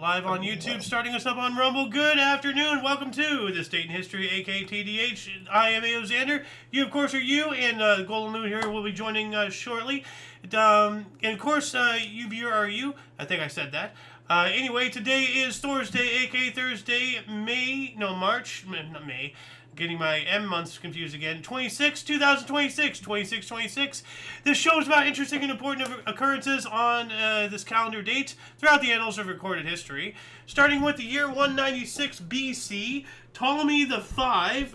live on YouTube, starting us up on Rumble. Good afternoon. Welcome to This Date in History, aka TDH. I am A.O. Xander. You, of course, are you, and Golden Loon here will be joining shortly. And, of course, you viewer are you. I think I said that. Anyway, today is Thursday, aka Thursday, March, not May. Getting my M months confused again. 26. This show is about interesting and important occurrences on this calendar date throughout the annals of recorded history. Starting with the year 196 BC, Ptolemy the Fifth,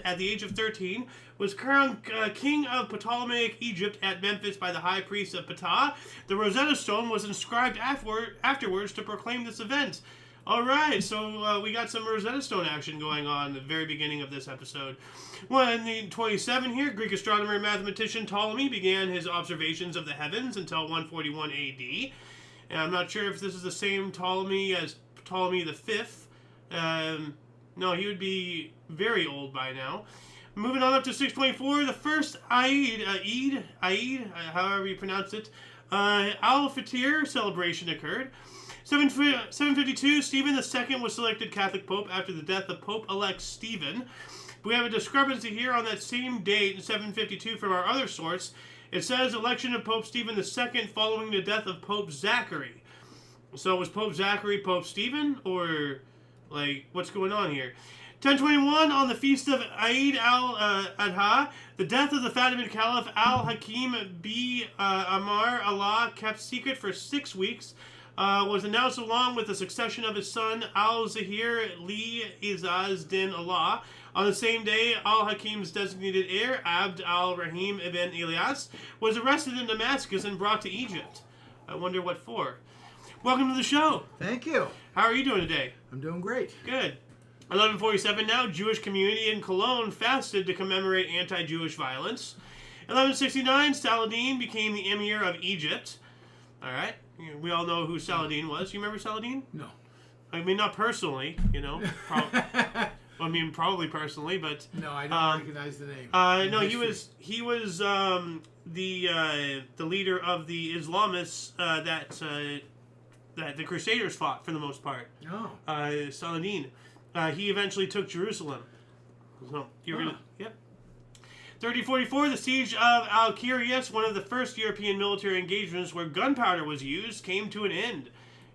at the age of 13, was crowned king of Ptolemaic Egypt at Memphis by the high priest of Ptah. The Rosetta Stone was inscribed afterwards to proclaim this event. Alright, so we got some Rosetta Stone action going on at the very beginning of this episode. 127 here, Greek astronomer and mathematician Ptolemy began his observations of the heavens until 141 AD. And I'm not sure if this is the same Ptolemy as Ptolemy the Fifth. No, he would be very old by now. Moving on up to 624, the first Eid, however you pronounce it, Al-Fitr celebration occurred. 752, Stephen II was selected Catholic Pope after the death of Pope-elect Stephen. We have a discrepancy here on that same date in 752 from our other source. It says election of Pope Stephen II following the death of Pope Zachary. So was Pope Zachary Pope Stephen? Or, like, what's going on here? 1021, on the feast of Eid al-Adha, the death of the Fatimid Caliph al-Hakim b Amar Allah, kept secret for 6 weeks, was announced along with the succession of his son al-Zahir li Izaz din Allah. On the same day, al-Hakim's designated heir, Abd al-Rahim ibn Ilyas, was arrested in Damascus and brought to Egypt. I wonder what for. Welcome to the show. Thank you. How are you doing today? I'm doing great. Good. 1147 now, Jewish community in Cologne fasted to commemorate anti-Jewish violence. 1169, Saladin became the emir of Egypt. All right. We all know who Saladin was. You remember Saladin? No. I mean, not personally, you know. Probably personally, but no, I don't recognize the name. No, he was the leader of the Islamists that the Crusaders fought for the most part. Oh. Saladin. He eventually took Jerusalem. So you're gonna, yep. 3044, the siege of Alkirios, one of the first European military engagements where gunpowder was used, came to an end.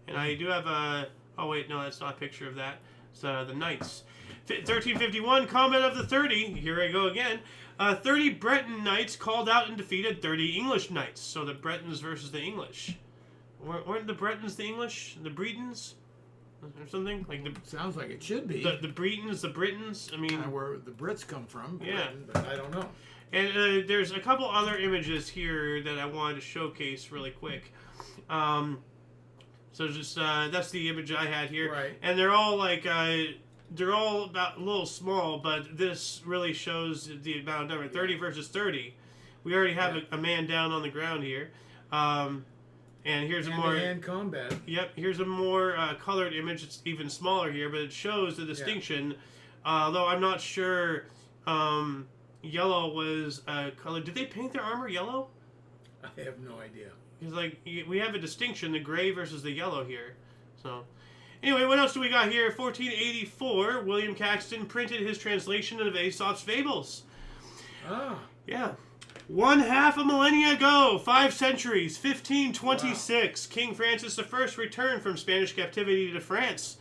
And I do have a... Oh, wait, no, that's not a picture of that. It's the Knights. 1351, Combat of the 30. Here I go again. 30 Breton Knights called out and defeated 30 English Knights. So the Bretons versus the English. Weren't the Bretons the English? The Bretons? Or something? Sounds like it should be. The Bretons, the Britons, I mean... where the Brits come from. Yeah. Britain, but I don't know. And there's a couple other images here that I wanted to showcase really quick. So just, that's the image I had here. Right. And they're all they're all about a little small, but this really shows the amount of number. 30 versus 30. We already have a man down on the ground here. And here's a more hand combat. Yep, here's a more colored image. It's even smaller here, but it shows the distinction. Although I'm not sure yellow was colored. Did they paint their armor yellow? I have no idea. It's like we have a distinction, the gray versus the yellow here. So anyway, what else do we got here? 1484, William Caxton printed his translation of Aesop's Fables. Ah. Yeah. 1/2 a millennia ago, 5 centuries, 1526, wow. King Francis I returned from Spanish captivity to France.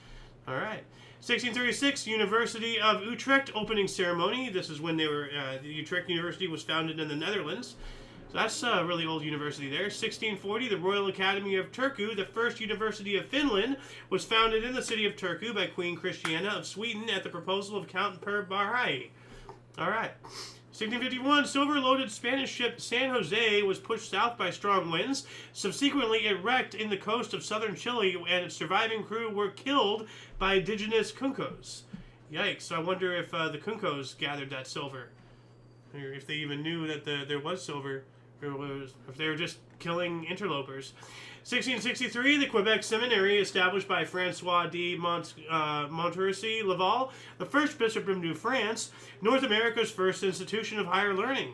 All right. 1636, University of Utrecht opening ceremony. This is when they were, the Utrecht University was founded in the Netherlands. So that's a really old university there. 1640, the Royal Academy of Turku, the first university of Finland, was founded in the city of Turku by Queen Christiana of Sweden at the proposal of Count Per Barhai. All right. 1651, silver-loaded Spanish ship San Jose was pushed south by strong winds. Subsequently, it wrecked in the coast of southern Chile, and its surviving crew were killed by indigenous Cuncos. Yikes, so I wonder if the Cuncos gathered that silver. Or if they even knew that there was silver, or if they were just killing interlopers. 1663, the Quebec Seminary, established by Francois de Montmorency Laval, the first bishop of New France, North America's first institution of higher learning.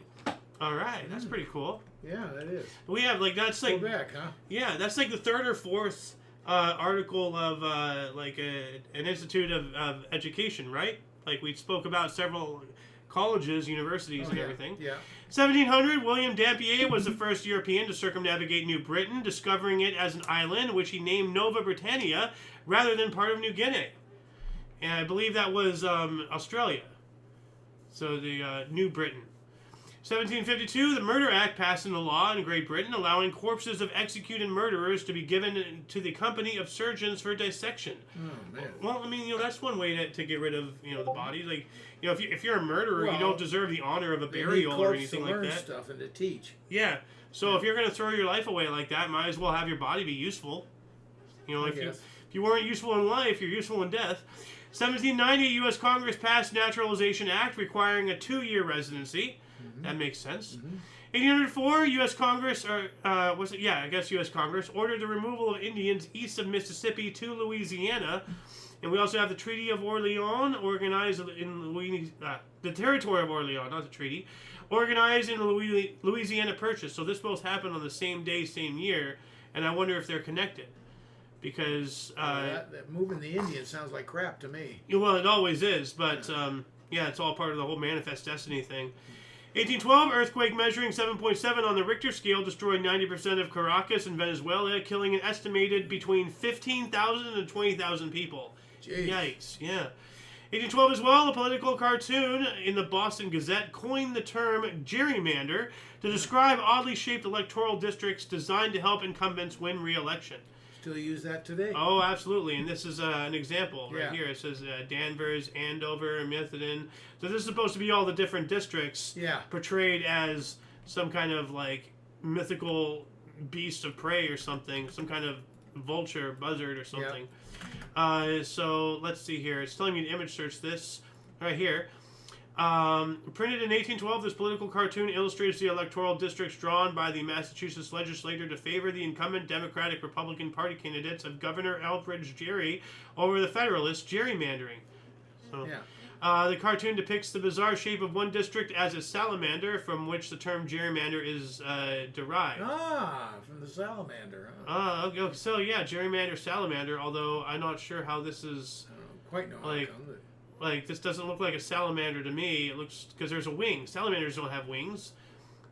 All right, that's pretty cool. Yeah, that is. We have that's like Quebec, huh? Yeah, that's like the third or fourth article of an institute of education, right? Like we spoke about several colleges, universities, and everything. Yeah. 1700, William Dampier was the first European to circumnavigate New Britain, discovering it as an island, which he named Nova Britannia, rather than part of New Guinea. And I believe that was Australia. So the New Britain. 1752, the Murder Act passed into law in Great Britain, allowing corpses of executed murderers to be given to the company of surgeons for dissection. Oh, man. Well, I mean, that's one way to get rid of, the body. Like, if you're a murderer, you don't deserve the honor of a burial or anything like that. Stuff and to teach. Yeah. So if you're going to throw your life away like that, might as well have your body be useful. If you weren't useful in life, you're useful in death. 1790, U.S. Congress passed Naturalization Act requiring a 2-year residency. That makes sense. 1804, U.S. Congress, U.S. Congress ordered the removal of Indians east of Mississippi to Louisiana. And we also have the Treaty of Orleans, organized in the territory of Orleans, not the treaty, organized in the Louisiana Purchase. So this both happened on the same day, same year, and I wonder if they're connected. Because... that moving the Indians sounds like crap to me. Well, it always is, but it's all part of the whole Manifest Destiny thing. 1812, earthquake measuring 7.7 on the Richter scale destroyed 90% of Caracas in Venezuela, killing an estimated between 15,000 and 20,000 people. Jeez. Yikes, yeah. 1812 as well, a political cartoon in the Boston Gazette coined the term gerrymander to describe oddly shaped electoral districts designed to help incumbents win re-election. Still use that today? Oh, absolutely. And this is an example right here. It says Danvers, Andover, Methuen. So this is supposed to be all the different districts portrayed as some kind of like mythical beast of prey or something, some kind of vulture, buzzard or something. So let's see here. It's telling me to image search this right here. Printed in 1812, this political cartoon illustrates the electoral districts drawn by the Massachusetts legislature to favor the incumbent Democratic-Republican Party candidates of Governor Elbridge Gerry over the Federalists gerrymandering. So, the cartoon depicts the bizarre shape of one district as a salamander, from which the term gerrymander is derived. From the salamander. Okay. So yeah, gerrymander, salamander. Although I'm not sure how this is. I don't quite know how it comes. Like, this doesn't look like a salamander to me. It looks... Because there's a wing. Salamanders don't have wings.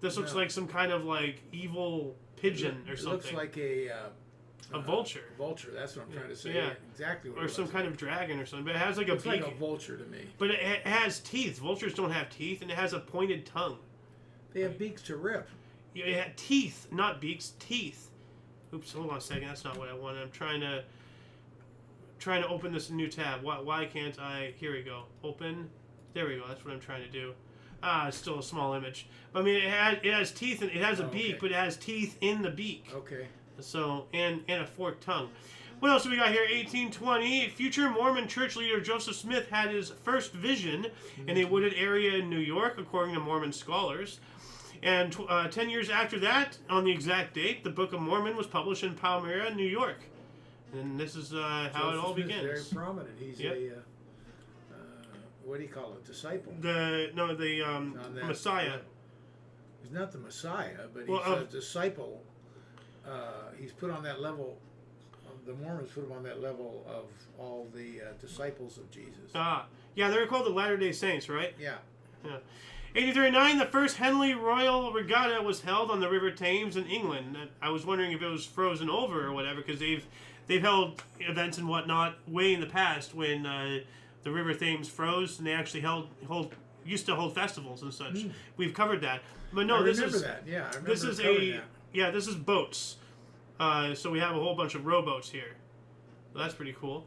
This looks like some kind of, like, evil pigeon or something. It looks like a vulture. Vulture, that's what I'm trying to say. Yeah. Exactly what or some kind of dragon or something. But it has, like, a beak. It's like a vulture to me. But it has teeth. Vultures don't have teeth. And it has a pointed tongue. They have beaks to rip. Yeah, it had teeth. Not beaks. Teeth. Oops, hold on a second. That's not what I wanted. I'm trying to open this new tab. Why can't I? Here we go. Open. There we go. That's what I'm trying to do. It's still a small image. But, I mean, it has teeth and it has a beak, but it has teeth in the beak. Okay. So and a forked tongue. What else do we got here? 1820. Future Mormon church leader Joseph Smith had his first vision in a wooded area in New York, according to Mormon scholars. And 10 years after that, on the exact date, the Book of Mormon was published in Palmyra, New York. And this is how it all begins. Very prominent. He's a what do you call it? Disciple. The Messiah. He's not the Messiah, but he's a disciple. He's put on that level. The Mormons put him on that level of all the disciples of Jesus. Yeah, they're called the Latter-day Saints, right? Yeah. 1839, the first Henley Royal Regatta was held on the River Thames in England. I was wondering if it was frozen over or whatever, because they've held events and whatnot way in the past when the River Thames froze, and they actually used to hold festivals and such. We've covered that, but no, this is that. Yeah, I remember this is this is boats. So we have a whole bunch of rowboats here. So that's pretty cool.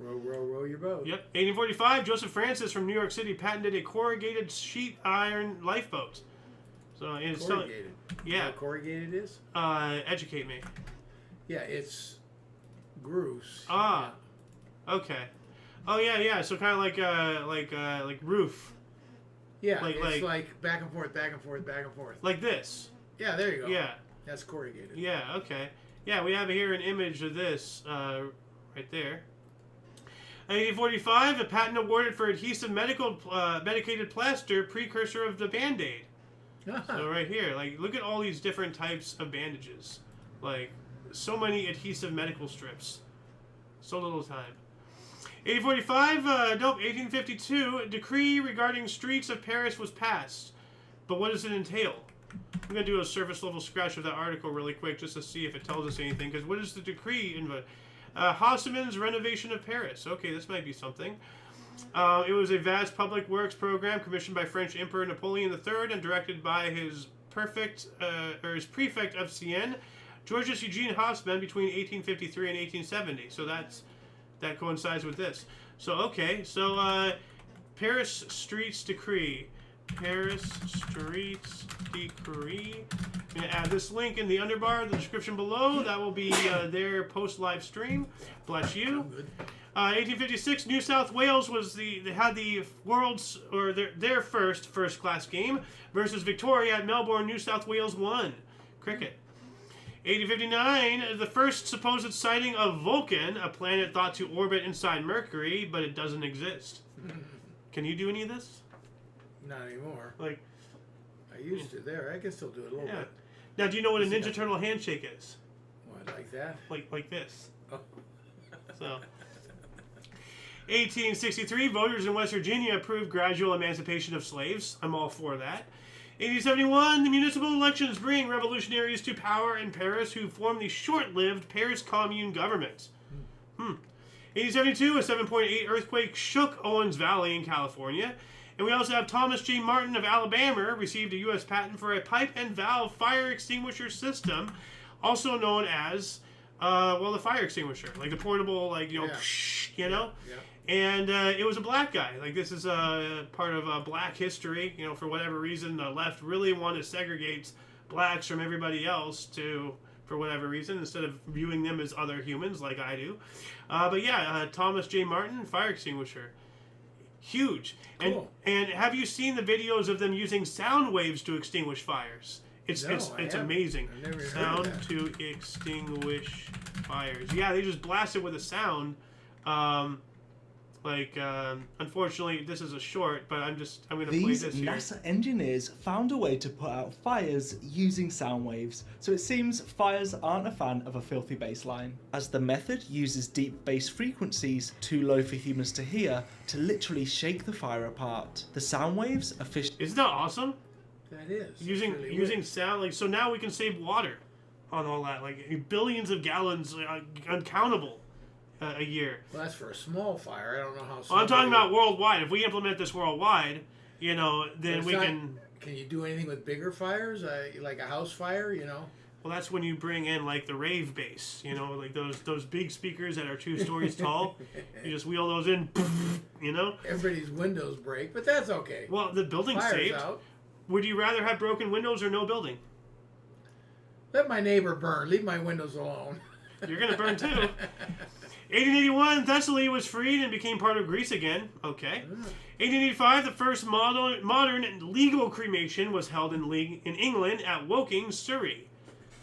Row your boat. Yep. 1845, Joseph Francis from New York City patented a corrugated sheet iron lifeboat. So it's corrugated. Yeah. You know what corrugated is? Educate me. Yeah, it's grooves. Okay. Oh yeah. So kind of like roof. Yeah, it's like back and forth, back and forth, back and forth. Like this. Yeah, there you go. Yeah. That's corrugated. Yeah. Okay. Yeah, we have here an image of this right there. 1845, a patent awarded for adhesive medicated plaster, precursor of the Band-Aid. So right here, like, look at all these different types of bandages. Like, so many adhesive medical strips. So little time. 1852, a decree regarding streets of Paris was passed. But what does it entail? I'm going to do a surface level scratch of that article really quick just to see if it tells us anything. Because what is the decree? Haussmann's renovation of Paris. Okay, this might be something. It was a vast public works program commissioned by French Emperor Napoleon III and directed by his prefect of Sienne, Georges Eugene Haussmann, between 1853 and 1870. So that coincides with this. So okay, so Paris Streets Decree. Paris Streets Decree. I'm going to add this link in the underbar, the description below. That will be their post live stream. Bless you. 1856, New South Wales had the world's or their first class game versus Victoria at Melbourne. New South Wales won. Cricket. 1859, the first supposed sighting of Vulcan, a planet thought to orbit inside Mercury, but it doesn't exist. Can you do any of this? Not anymore. Like, I used to there. I can still do it a little bit. Now, do you know what a Ninja Turtle handshake is? What, like that? Like this. Oh. So, 1863, voters in West Virginia approved gradual emancipation of slaves. I'm all for that. 1871, the municipal elections bring revolutionaries to power in Paris who form the short-lived Paris Commune government. 1872, a 7.8 earthquake shook Owens Valley in California. And we also have Thomas J. Martin of Alabama received a U.S. patent for a pipe and valve fire extinguisher system, also known as, the fire extinguisher, like the portable, Yeah. And it was a black guy. Like, this is part of black history. You know, for whatever reason, the left really want to segregate blacks from everybody else for whatever reason, instead of viewing them as other humans like I do. Thomas J. Martin, fire extinguisher. Huge. Cool. And have you seen the videos of them using sound waves to extinguish fires? It's amazing. I've never Sound heard of that. to extinguish fires. Yeah, they just blast it with a sound. Unfortunately, this is a short, but I'm going to play this here. These NASA engineers found a way to put out fires using sound waves, so it seems fires aren't a fan of a filthy bass line, as the method uses deep bass frequencies, too low for humans to hear, to literally shake the fire apart. The sound waves are Isn't that awesome? That is. Using sound, so now we can save water on all that, billions of gallons, uncountable. A year. Well, that's for a small fire. I don't know how. I'm talking about worldwide. If we implement this worldwide, then we can. Can you do anything with bigger fires, like a house fire? Well, that's when you bring in the rave bass. Like those big speakers that are 2 stories tall. You just wheel those in. Everybody's windows break, but that's okay. Well, the building's saved. Out. Would you rather have broken windows or no building? Let my neighbor burn. Leave my windows alone. You're gonna burn too. 1881, Thessaly was freed and became part of Greece again. Okay. 1885, the first modern legal cremation was held in England at Woking, Surrey.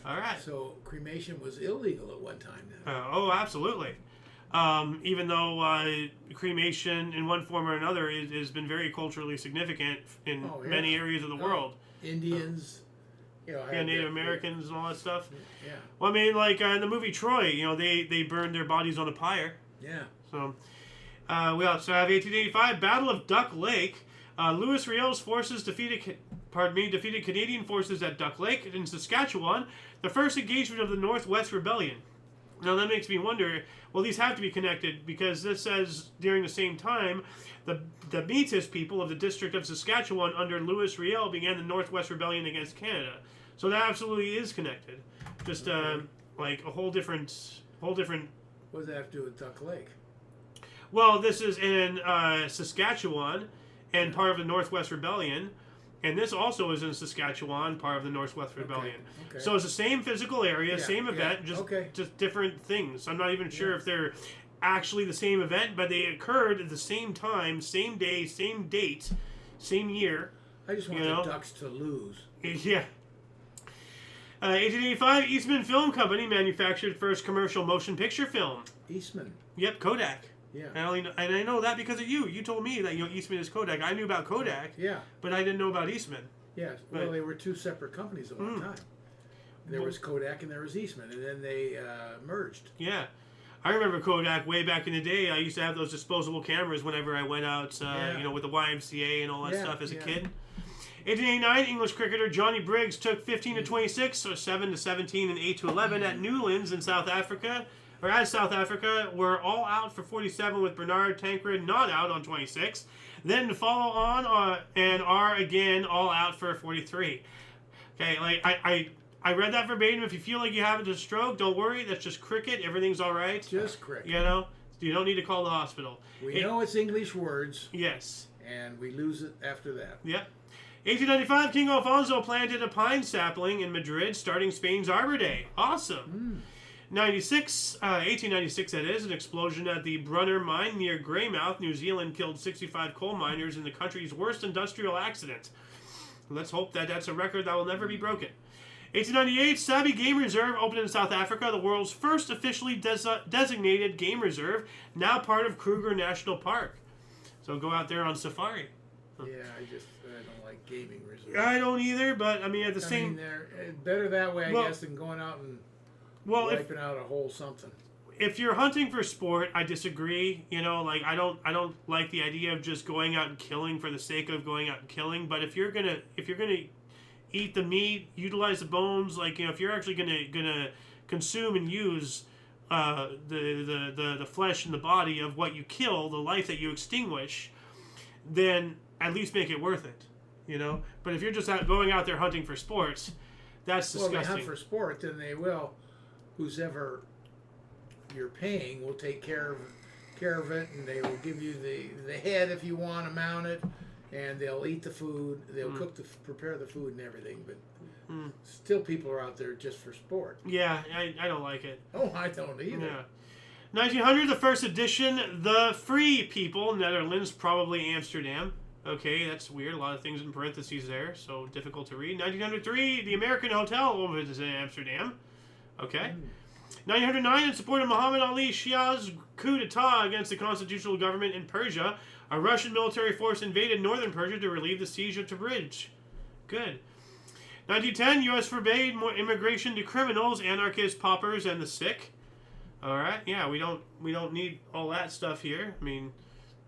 All right. So cremation was illegal at one time then. Absolutely. Even though cremation in one form or another has been very culturally significant in many areas of the world. Indians. Native Americans and all that stuff. Yeah. Well, I mean, in the movie Troy, they burned their bodies on a pyre. Yeah. So, we also have 1885, Battle of Duck Lake. Louis Riel's forces defeated Canadian forces at Duck Lake in Saskatchewan, the first engagement of the Northwest Rebellion. Now, that makes me wonder, well, these have to be connected, because this says during the same time, the Métis people of the District of Saskatchewan under Louis Riel began the Northwest Rebellion against Canada. So that absolutely is connected. Just a whole different. What does that have to do with Duck Lake? Well, this is in Saskatchewan, and part of the Northwest Rebellion, and this also is in Saskatchewan, part of the Northwest Rebellion. Okay. So it's the same physical area, same event, just different things. I'm not even sure if they're actually the same event, but they occurred at the same time, same day, same date, same year. I just want the Ducks to lose. Yeah. 1885, Eastman Film Company manufactured first commercial motion picture film. Eastman. Yep, Kodak. Yeah. And I know that because of you. You told me that Eastman is Kodak. I knew about Kodak. Yeah. But I didn't know about Eastman. Yes. Well, they were 2 separate companies at one time. There was Kodak and there was Eastman, and then they merged. Yeah. I remember Kodak way back in the day. I used to have those disposable cameras whenever I went out, with the YMCA and all that stuff as a kid. 1889, English cricketer Johnny Briggs took 15 to 26, or 7 to 17, and 8 to 11 at Newlands in South Africa. South Africa were all out for 47 with Bernard Tancred not out on 26. Then to follow on and are again all out for 43. Okay, like I read that verbatim. If you feel like you have a stroke, don't worry. That's just cricket. Everything's all right. Just cricket. You don't need to call the hospital. We know it's English words. Yes. And we lose it after that. Yep. 1895, King Alfonso planted a pine sapling in Madrid, starting Spain's Arbor Day. Awesome. 1896, that is, an explosion at the Brunner mine near Greymouth, New Zealand, killed 65 coal miners in the country's worst industrial accident. Let's hope that that's a record that will never be broken. 1898, Sabi Game Reserve opened in South Africa, the world's first officially designated game reserve, now part of Kruger National Park. So go out there on safari. Yeah, I don't like gaming reserves. I don't either, but I mean at the same. They're better that way, I guess, than going out and wiping out a whole something. If you're hunting for sport, I disagree. I don't like the idea of just going out and killing for the sake of going out and killing. But if you're gonna eat the meat, utilize the bones, if you're actually gonna consume and use the flesh and the body of what you kill, the life that you extinguish, then at least make it worth it, But if you're just going out there hunting for sports, that's disgusting. Well, if they hunt for sport, then they will. Whoever you're paying will take care of it, and they will give you the head if you want to mount it, and they'll eat the food. They'll prepare the food and everything, but still people are out there just for sport. Yeah, I don't like it. Oh, I don't either. Yeah. 1900, the first edition, The Free People, Netherlands, probably Amsterdam. Okay, that's weird. A lot of things in parentheses there, so difficult to read. 1903, the American Hotel opens in Amsterdam. Okay. 1909, in support of Muhammad Ali Shia's coup d'etat against the constitutional government in Persia, a Russian military force invaded northern Persia to relieve the siege of Tabriz. Good. 1910, U.S. forbade more immigration to criminals, anarchists, paupers, and the sick. All right, yeah, we don't need all that stuff here. I mean,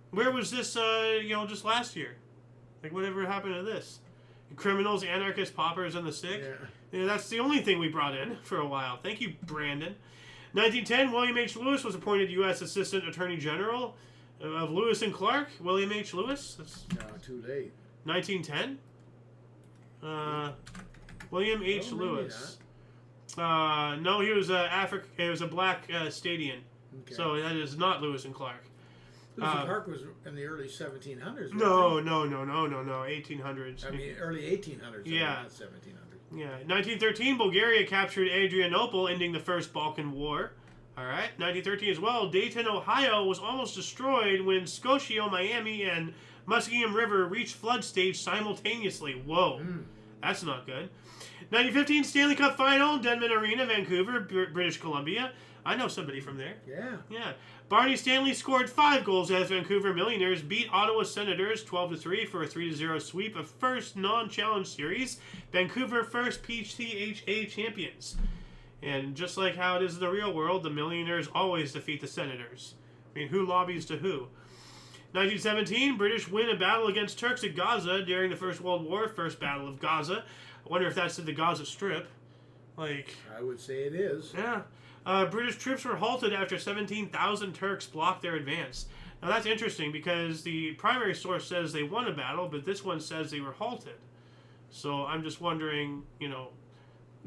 where was this, just last year? Whatever happened to this? Criminals, anarchists, paupers, and the sick? Yeah, that's the only thing we brought in for a while. Thank you, Brandon. 1910, William H. Lewis was appointed U.S. Assistant Attorney General of Lewis and Clark. William H. Lewis? That's too late. 1910? William H. Lewis. No, he was It was a black Stadian. Okay. So that is not Lewis and Clark. Lewis and Clark was in the early 1700s. No, 1800s. I mean, early 1800s. Yeah. Not 1700s. Yeah. 1913, Bulgaria captured Adrianople, ending the First Balkan War. All right. 1913 as well, Dayton, Ohio was almost destroyed when Scotia, Miami, and Muskingum River reached flood stage simultaneously. Whoa. That's not good. 1915 Stanley Cup Final, Denman Arena, Vancouver, British Columbia. I know somebody from there. Yeah. Barney Stanley scored 5 goals as Vancouver Millionaires beat Ottawa Senators 12-3 for a 3-0 sweep of first non-challenge series. Vancouver first PCHA champions. And just like how it is in the real world, the Millionaires always defeat the Senators. I mean, who lobbies to who? 1917, British win a battle against Turks at Gaza during the First World War, First Battle of Gaza. I wonder if that's in the Gaza Strip. I would say it is. Yeah. British troops were halted after 17,000 Turks blocked their advance. Now that's interesting because the primary source says they won a battle, but this one says they were halted. So I'm just wondering,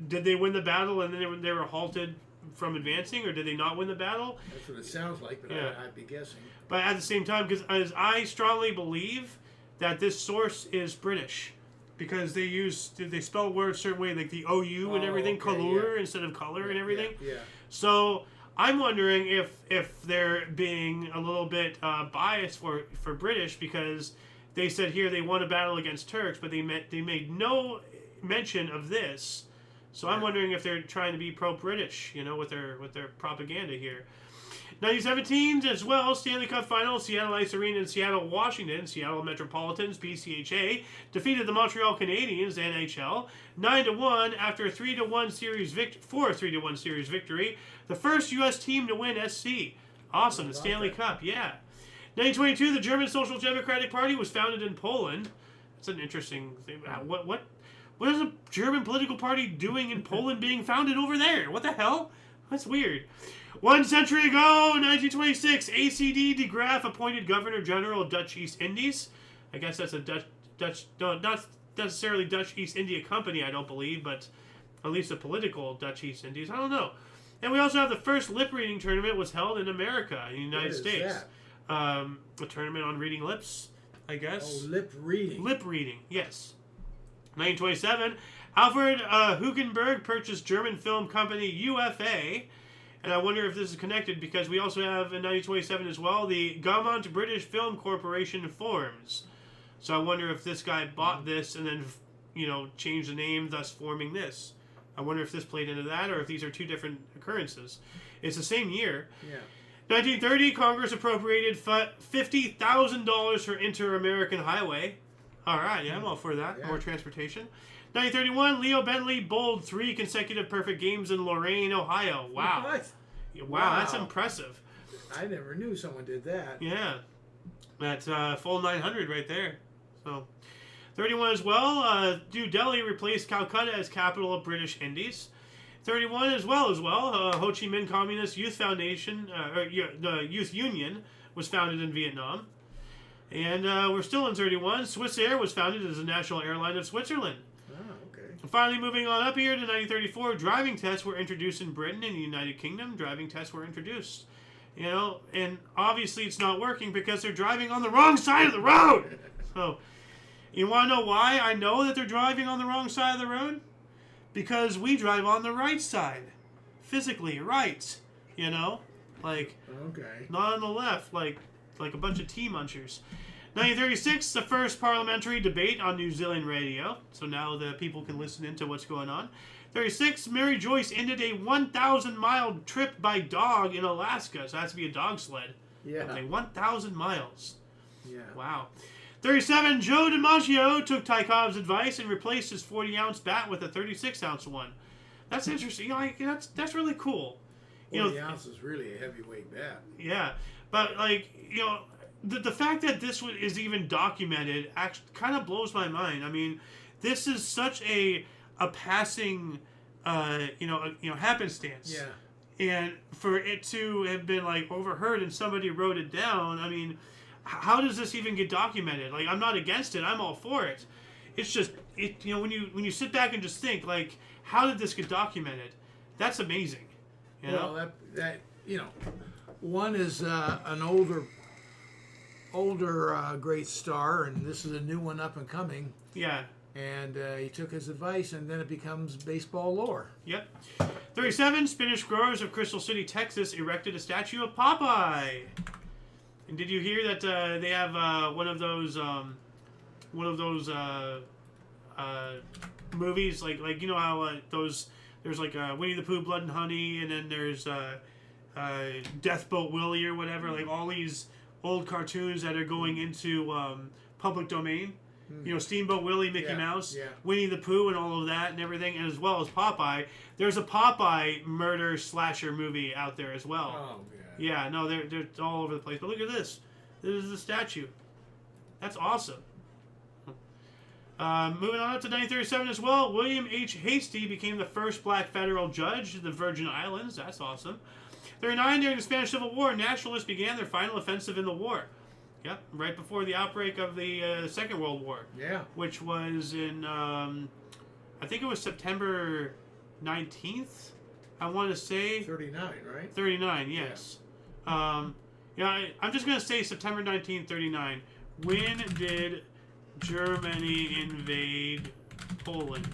did they win the battle and then they were halted from advancing, or did they not win the battle? That's what it sounds like, but I'd be guessing. But at the same time, because I strongly believe that this source is British. Because they spell words a certain way, like the OU and everything, color instead of color and everything. Yeah. So I'm wondering if they're being a little bit biased for British, because they said here they won a battle against Turks, but they made no mention of this. So I'm wondering if they're trying to be pro-British, with their propaganda here. 1917 as well, Stanley Cup Final, Seattle Ice Arena in Seattle, Washington. Seattle Metropolitans, BCHA, defeated the Montreal Canadiens, NHL, 9-1 after a 3-1 series 3-1 series victory. The first U.S. team to win SC. Awesome, the Stanley Cup, yeah. 1922, the German Social Democratic Party was founded in Poland. That's an interesting thing. What is a German political party doing in Poland being founded over there? What the hell? That's weird. 1 century ago, 1926, ACD de Graaf appointed Governor General of Dutch East Indies. I guess that's a no, not necessarily Dutch East India Company, I don't believe, but at least a political Dutch East Indies. I don't know. And we also have the first lip reading tournament was held in America, in the United States. That? A tournament on reading lips, I guess. Oh, lip reading. Lip reading, yes. 1927, Alfred Hugenberg purchased German film company UFA. And I wonder if this is connected because we also have in 1927 as well the Gaumont British Film Corporation forms. So I wonder if this guy bought this and then, changed the name, thus forming this. I wonder if this played into that or if these are two different occurrences. It's the same year. Yeah. 1930, Congress appropriated $50,000 for Inter-American Highway. All right, yeah, I'm all for that. Yeah. More transportation. 1931, Leo Bentley bowled 3 consecutive perfect games in Lorain, Ohio. Wow. What? Wow, that's impressive. I never knew someone did that. Yeah. That's full 900 right there. So, 31 as well, New Delhi replaced Calcutta as capital of British Indies. 31 as well, Ho Chi Minh Communist Youth Foundation, the Youth Union was founded in Vietnam. And we're still in 31. Swissair was founded as a national airline of Switzerland. And finally, moving on up here to 1934, driving tests were introduced in Britain and the United Kingdom. Driving tests were introduced. And obviously it's not working because they're driving on the wrong side of the road. So, you want to know why I know that they're driving on the wrong side of the road? Because we drive on the right side. Physically, right. Like, okay. Not on the left, like a bunch of tea munchers. 1936, the first parliamentary debate on New Zealand radio. So now the people can listen into what's going on. 36, Mary Joyce ended a 1,000-mile trip by dog in Alaska. So it has to be a dog sled. Yeah. Okay, 1,000 miles. Yeah. Wow. 37, Joe DiMaggio took Tykov's advice and replaced his 40-ounce bat with a 36-ounce one. That's interesting. That's really cool. 40 ounce is really a heavyweight bat. Yeah. But, the fact that this is even documented actually kind of blows my mind. I mean, this is such a passing, happenstance. Yeah. And for it to have been overheard and somebody wrote it down, I mean, how does this even get documented? I'm not against it. I'm all for it. It's just when you sit back and just think how did this get documented? That's amazing. Well, that one is an older great star, and this is a new one up and coming. Yeah. And he took his advice, and then it becomes baseball lore. Yep. 37, Spanish growers of Crystal City, Texas, erected a statue of Popeye. And did you hear that they have one of those movies like how those there's Winnie the Pooh, Blood and Honey, and then there's Death Boat Willie or whatever, all these old cartoons that are going into public domain. Steamboat Willie, Mickey Mouse, Winnie the Pooh, and all of that and everything, and as well as Popeye. There's a Popeye murder slasher movie out there as well. Oh, yeah, no, they're all over the place. But look at this. This is the statue. That's awesome. Moving on up to 1937 as well, William H. Hasty became the first black federal judge of the Virgin Islands. That's awesome. 39, during the Spanish Civil War, nationalists began their final offensive in the war. Yep, right before the outbreak of the Second World War. Yeah. Which was in, I think it was September 19th, I want to say. 39, right? 39, yes. Yeah. I'm just going to say September 19th, 39. When did Germany invade Poland?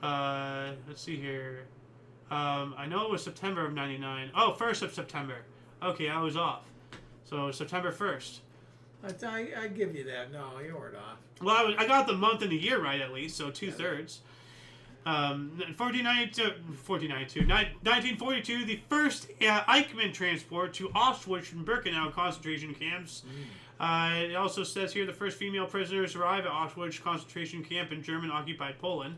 Let's see here. I know it was September of 99. Oh, 1st of September. Okay, I was off. So September 1st. I give you that. No, you weren't off. Well, I got the month and the year right at least, so 2/3. 1942, the first Eichmann transport to Auschwitz and Birkenau concentration camps. It also says here the first female prisoners arrive at Auschwitz concentration camp in German-occupied Poland.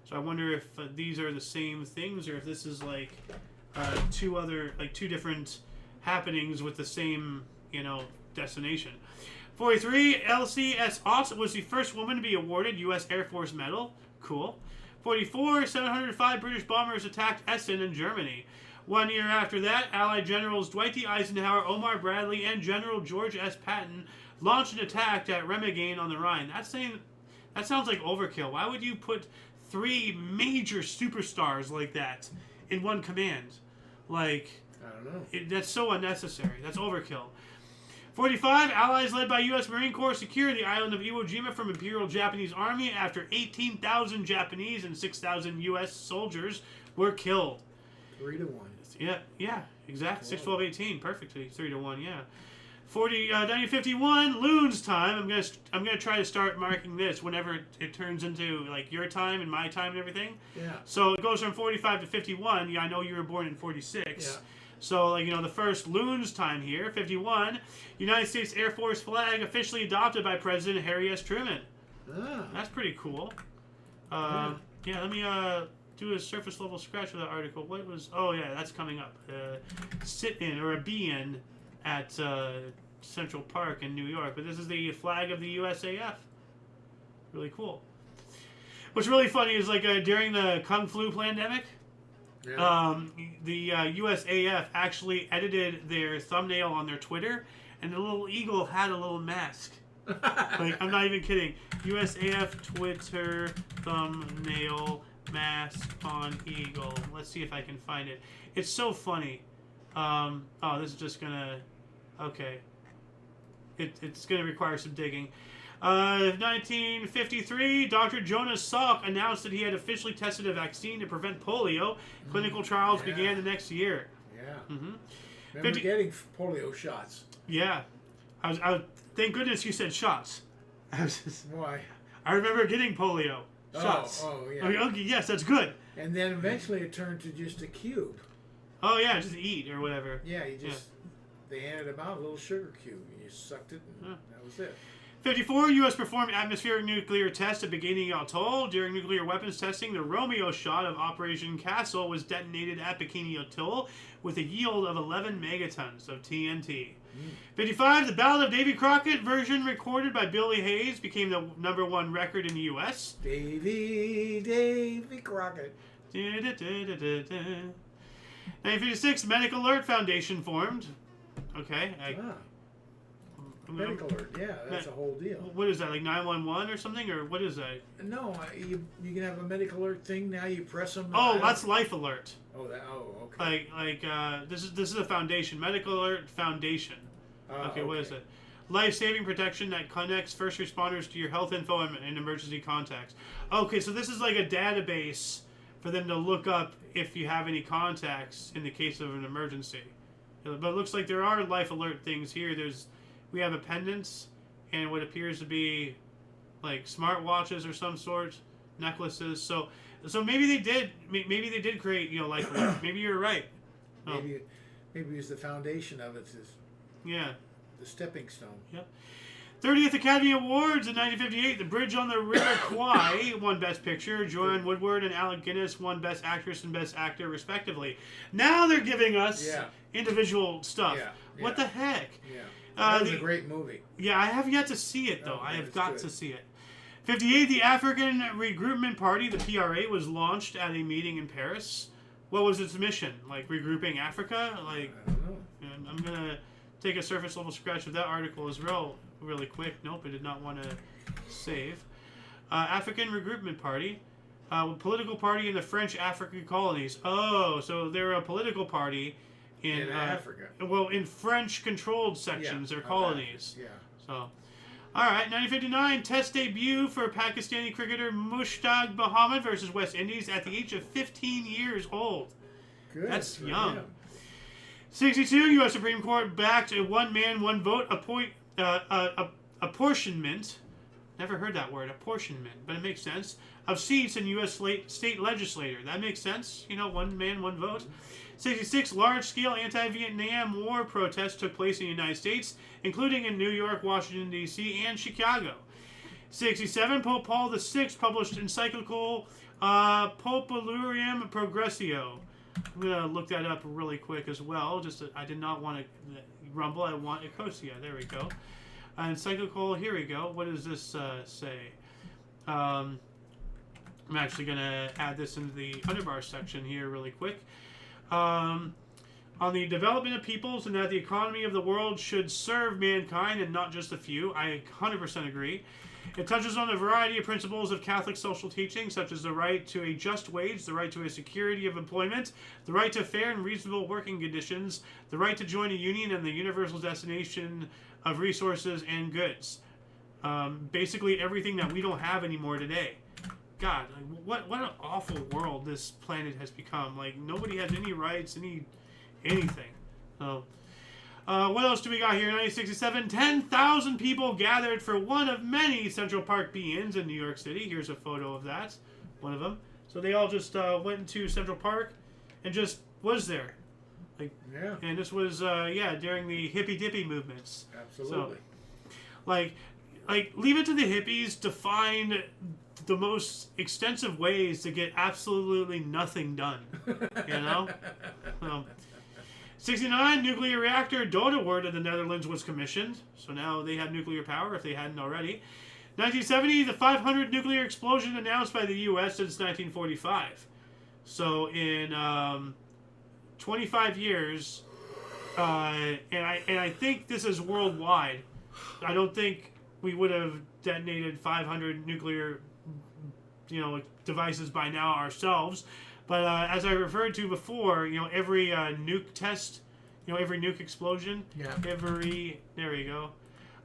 So I wonder if these are the same things, or if this is like two different happenings with the same, destination. 43, LCS Ott was the first woman to be awarded U.S. Air Force Medal. Cool. 44, 705 British bombers attacked Essen in Germany. 1 year after that, Allied generals Dwight D. Eisenhower, Omar Bradley, and General George S. Patton launched an attack at Remagen on the Rhine. That sounds like overkill. Why would you put 3 major superstars like that in one command? Like, I don't know. That's so unnecessary. That's overkill. 45, Allies led by U.S. Marine Corps secured the island of Iwo Jima from Imperial Japanese Army after 18,000 Japanese and 6,000 U.S. soldiers were killed. 3-1. Yeah, exactly. 6, 12, 18, perfectly. 3-1, yeah. 1951, Loon's time. I'm gonna try to start marking this whenever it turns into like your time and my time and everything. Yeah. So it goes from 45 to 51. Yeah, I know you were born in 46. Yeah. So, the first Loon's time here, 51, United States Air Force flag officially adopted by President Harry S. Truman. Ah. That's pretty cool. Yeah, let me do a surface level scratch of that article. What was... Oh, yeah, that's coming up. Sit-in, or a be-in at Central Park in New York. But this is the flag of the USAF. Really cool. What's really funny is, during the Kung Flu pandemic... Yeah. The USAF actually edited their thumbnail on their Twitter, and the little eagle had a little mask. I'm not even kidding. USAF Twitter thumbnail mask on eagle. Let's see if I can find it. It's so funny. This is just gonna... Okay. It's gonna require some digging. 1953, Dr. Jonas Salk announced that he had officially tested a vaccine to prevent polio. Clinical trials began the next year. Yeah. Mm-hmm. Remember getting polio shots. Yeah. Thank goodness you said shots. Why? I remember getting polio shots. Oh, yeah. Okay, yes, that's good. And then eventually it turned to just a cube. Oh, yeah, just eat or whatever. Yeah, they handed them out a little sugar cube. And you sucked it, and that was it. 54, U.S. performed atmospheric nuclear tests at Bikini Atoll. During nuclear weapons testing, the Romeo shot of Operation Castle was detonated at Bikini Atoll with a yield of 11 megatons of TNT. 55, the Ballad of Davy Crockett version recorded by Billy Hayes became the #1 record in the U.S. Davy Crockett. 1956, Medical Alert Foundation formed. Okay. Medical Alert, yeah, that's a whole deal. What is that, like 911 or something, or what is that? No, you can have a Medical Alert thing now. You press them. Oh, that's Life Alert. Okay. This is a foundation, Medical Alert Foundation. Okay, what is it? Life-saving protection that connects first responders to your health info and emergency contacts. Okay, so this is like a database for them to look up if you have any contacts in the case of an emergency. But it looks like there are Life Alert things here. We have a pendants and what appears to be like smartwatches or some sort, necklaces. So maybe they did create Life Alert. Maybe you're right. Maybe it's the foundation of it. Yeah. The stepping stone. Yep. 30th Academy Awards in 1958. The Bridge on the River Kwai won Best Picture. Joanne Woodward and Alec Guinness won Best Actress and Best Actor, respectively. Now they're giving us individual stuff. Yeah. What the heck? Yeah. That was a great movie. Yeah, I have yet to see it, though. I have got to see it. 58, the African Regroupment Party, the PRA, was launched at a meeting in Paris. What was its mission? Like, regrouping Africa? Like, I don't know. I'm going to take a surface level scratch of that article as well, really quick. Nope, I did not want to save. African Regroupment Party, political party in the French African colonies. Oh, so they're a political party in Africa. Well, in French-controlled sections or colonies. Yeah. So, all right, 1959 Test debut for Pakistani cricketer Mushtaq Mohammed versus West Indies at the age of 15 years old. Good. That's young. 62 U.S. Supreme Court backed a one-man, one-vote apportionment Never heard that word, apportionment, but it makes sense. Of seats in U.S. state legislature. That makes sense. You know, one man, one vote. 66 large-scale anti-Vietnam War protests took place in the United States, including in New York, Washington, D.C., and Chicago. 67, Pope Paul VI published encyclical Popularium Progressio. I'm going to look that up really quick as well. I did not want to rumble. I want Ecosia. There we go. Encyclical, here we go. What does this say? I'm actually going to add this into the underbar section here really quick. On the development of peoples and that the economy of the world should serve mankind and not just a few. I 100% agree. It touches on a variety of principles of Catholic social teaching, such as the right to a just wage, the right to a security of employment, the right to fair and reasonable working conditions, the right to join a union, and the universal destination of resources and goods. Basically everything that we don't have anymore today. God, what an awful world this planet has become. Like, nobody has any rights, anything. What else do we got here? 1967, 10,000 people gathered for one of many Central Park be-ins in New York City. Here's a photo of that, one of them. So they all just went into Central Park and just was there. Like, yeah. And this was, during the hippy-dippy movements. Absolutely. So, like, leave it to the hippies to find the most extensive ways to get absolutely nothing done. You know? 69, nuclear reactor Dodewaard in the Netherlands was commissioned. So now they have nuclear power if they hadn't already. 1970, the 500 nuclear explosion announced by the U.S. since 1945. So in 25 years, and I think this is worldwide. I don't think we would have detonated 500 nuclear, devices by now ourselves. But as I referred to before, every nuke test, every nuke explosion, there we go.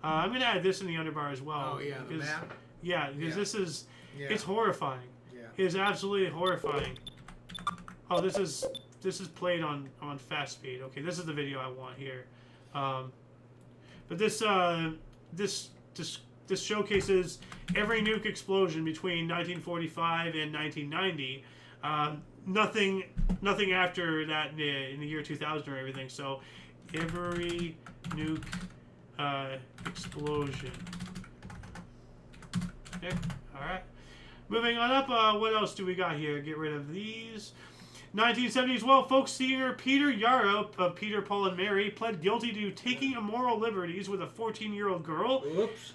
I'm going to add this in the underbar as well. Oh, yeah, the map? Yeah, because this is, it's horrifying. Yeah. It is absolutely horrifying. Oh, this is played on fast speed. Okay, this is the video I want here. But this showcases every nuke explosion between 1945 and 1990. Nothing after that in the year 2000 or everything. So every nuke explosion. Okay, all right. Moving on up. What else do we got here? Get rid of these. 1970s, folk singer Peter Yarrow of Peter, Paul, and Mary pled guilty to taking immoral liberties with a 14-year-old girl. Oops.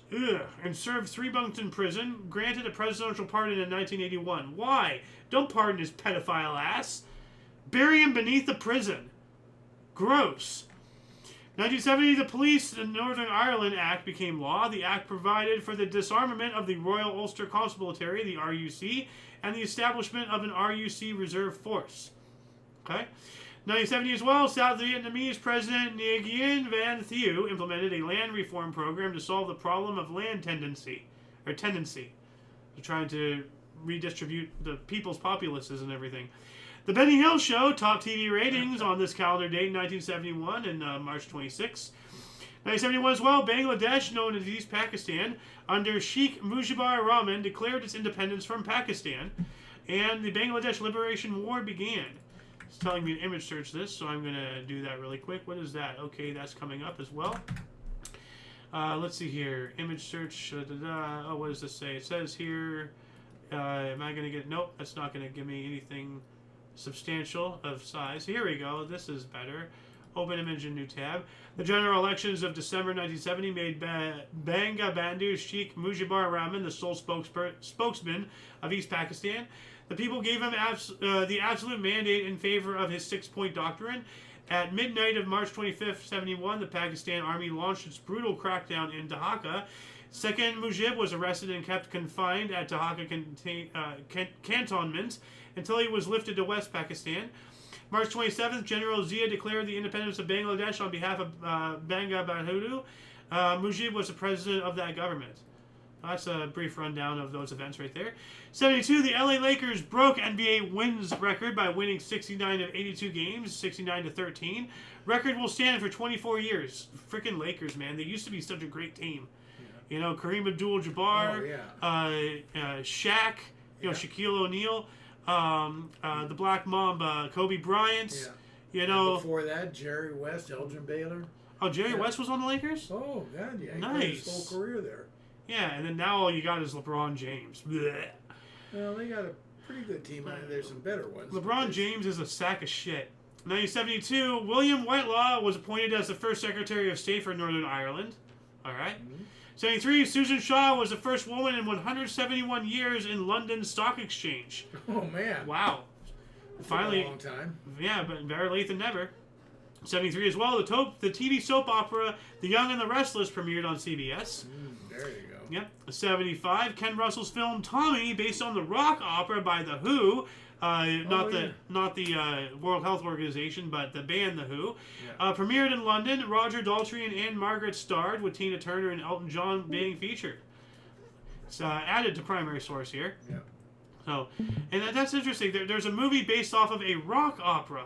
And served 3 months in prison. Granted a presidential pardon in 1981. Why? Don't pardon his pedophile ass. Bury him beneath the prison. Gross. 1970, the Police in Northern Ireland Act became law. The act provided for the disarmament of the Royal Ulster Constabulary, the RUC, and the establishment of an RUC reserve force. Okay. 1970 as well, South Vietnamese President Nguyen Van Thieu implemented a land reform program to solve the problem of land tendency. They're trying to redistribute the people's populaces and everything. The Benny Hill Show, top TV ratings on this calendar date, 1971 and March 26. 1971 as well, Bangladesh, known as East Pakistan, under Sheikh Mujibur Rahman, declared its independence from Pakistan, and the Bangladesh Liberation War began. It's telling me to image search this, so I'm going to do that really quick. What is that? Okay, that's coming up as well. Let's see here. Image search. Oh, what does this say? It says here, am I going to get... Nope, that's not going to give me anything substantial of size. Here we go. This is better. Open image in new tab. The general elections of December 1970 made Banga Bandhu Sheikh Mujibur Rahman the sole spokesman of East Pakistan. The people gave him the absolute mandate in favor of his 6-point doctrine. At midnight of March 25th, 71, the Pakistan Army launched its brutal crackdown in Dhaka. Second Mujib was arrested and kept confined at Dhaka cantonment until he was lifted to West Pakistan. March 27th, General Zia declared the independence of Bangladesh on behalf of Banga Bandhu. Mujib was the president of that government. That's a brief rundown of those events right there. 72, the LA Lakers broke NBA wins record by winning 69 of 82 games, 69-13. Record will stand for 24 years. Freaking Lakers, man. They used to be such a great team. You know, Kareem Abdul-Jabbar, Shaq, Shaquille O'Neal, the Black Mamba, Kobe Bryant. Yeah. You know, and before that, Jerry West, Elgin Baylor. Oh, Jerry West was on the Lakers? Oh, God, yeah. He nice. played his whole career there. Yeah, and then now all you got is LeBron James. Blech. Well, they got a pretty good team. There's some better ones. LeBron James is a sack of shit. 1972, William Whitelaw was appointed as the first Secretary of State for Northern Ireland. All right. 73, Susan Shaw was the first woman in 171 years in London Stock Exchange. Oh, man. Wow. Finally. A long time. Yeah, but better late than never. 73 as well, the TV soap opera The Young and the Restless premiered on CBS. There you go. Yep. 75, Ken Russell's film Tommy, based on the rock opera by The Who, not the World Health Organization, but the band The Who, premiered in London. Roger Daltrey and Anne Margaret starred, with Tina Turner and Elton John being featured. It's added to primary source here. Yeah. So, and that's interesting. There's a movie based off of a rock opera.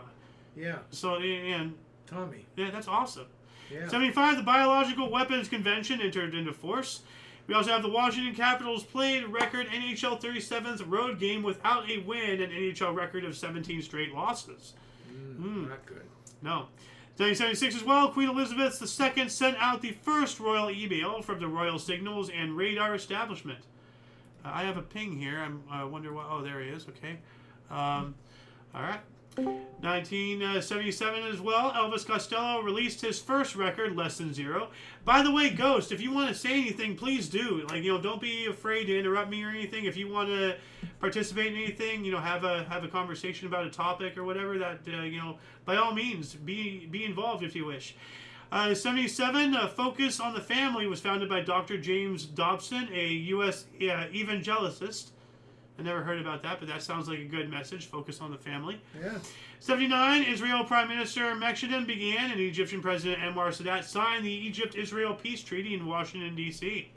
Yeah. So, and Tommy. yeah, that's awesome. Yeah. 75, the Biological Weapons Convention entered into force. We also have the Washington Capitals played record NHL 37th road game without a win, an NHL record of 17 straight losses. Not good. No. 1976 as well, Queen Elizabeth II sent out the first royal email from the Royal Signals and Radar Establishment. I have a ping here. I wonder what... Oh, there he is. Okay. All right. 1977 as well, Elvis Costello released his first record, Less Than Zero. By the way, Ghost, if you want to say anything, please do. Like, don't be afraid to interrupt me or anything. If you want to participate in anything, have a conversation about a topic or whatever, that by all means, be involved if you wish. 77, Focus on the Family was founded by Dr. James Dobson, a U.S. evangelicist. I never heard about that, but that sounds like a good message. Focus on the family. Yeah. 79, Israel Prime Minister Mekshaden began, and Egyptian President Anwar Sadat signed the Egypt-Israel Peace Treaty in Washington, D.C.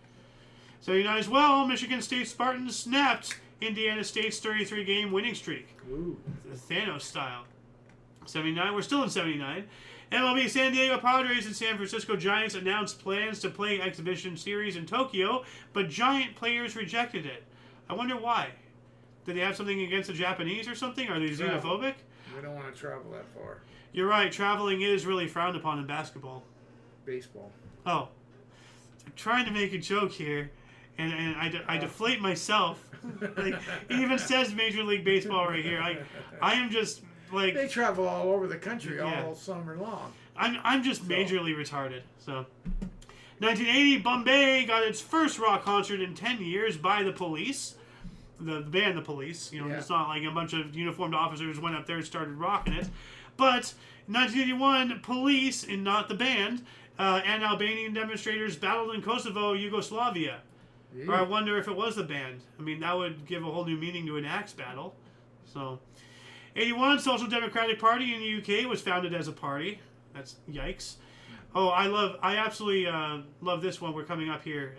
79 as well, Michigan State Spartans snapped Indiana State's 33-game winning streak. Ooh. The Thanos style. 79, we're still in 79. MLB San Diego Padres and San Francisco Giants announced plans to play exhibition series in Tokyo, but Giant players rejected it. I wonder why. Did they have something against the Japanese or something? Are they xenophobic? We don't want to travel that far. You're right. Traveling is really frowned upon in basketball. Baseball. Oh. I'm trying to make a joke here, and I deflate myself. Like, it even says Major League Baseball right here. I am just, like... They travel all over the country all summer long. I'm just majorly retarded. So, 1980, Bombay got its first rock concert in 10 years by the Police. The band, the Police. It's not like a bunch of uniformed officers went up there and started rocking it. But in 1981, Police, and not the band, and Albanian demonstrators battled in Kosovo, Yugoslavia. Yeah. Or I wonder if it was the band. I mean, that would give a whole new meaning to an axe battle. So, 81, Social Democratic Party in the UK was founded as a party. That's yikes. Oh, I absolutely love this one. We're coming up here.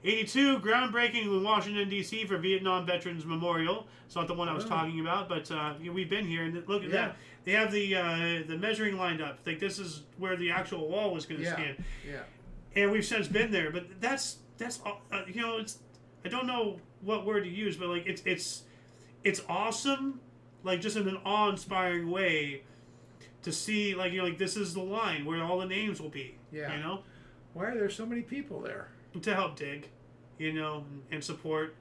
82, groundbreaking in Washington, D.C. for Vietnam Veterans Memorial. It's not the one I was talking about, but we've been here, and look at that. They have the measuring lined up. Like, this is where the actual wall was going to stand. Yeah. And we've since been there, but that's it's I don't know what word to use, but like it's awesome, like just in an awe-inspiring way to see, like, like this is the line where all the names will be. Yeah. Why are there so many people there? To help dig, and support,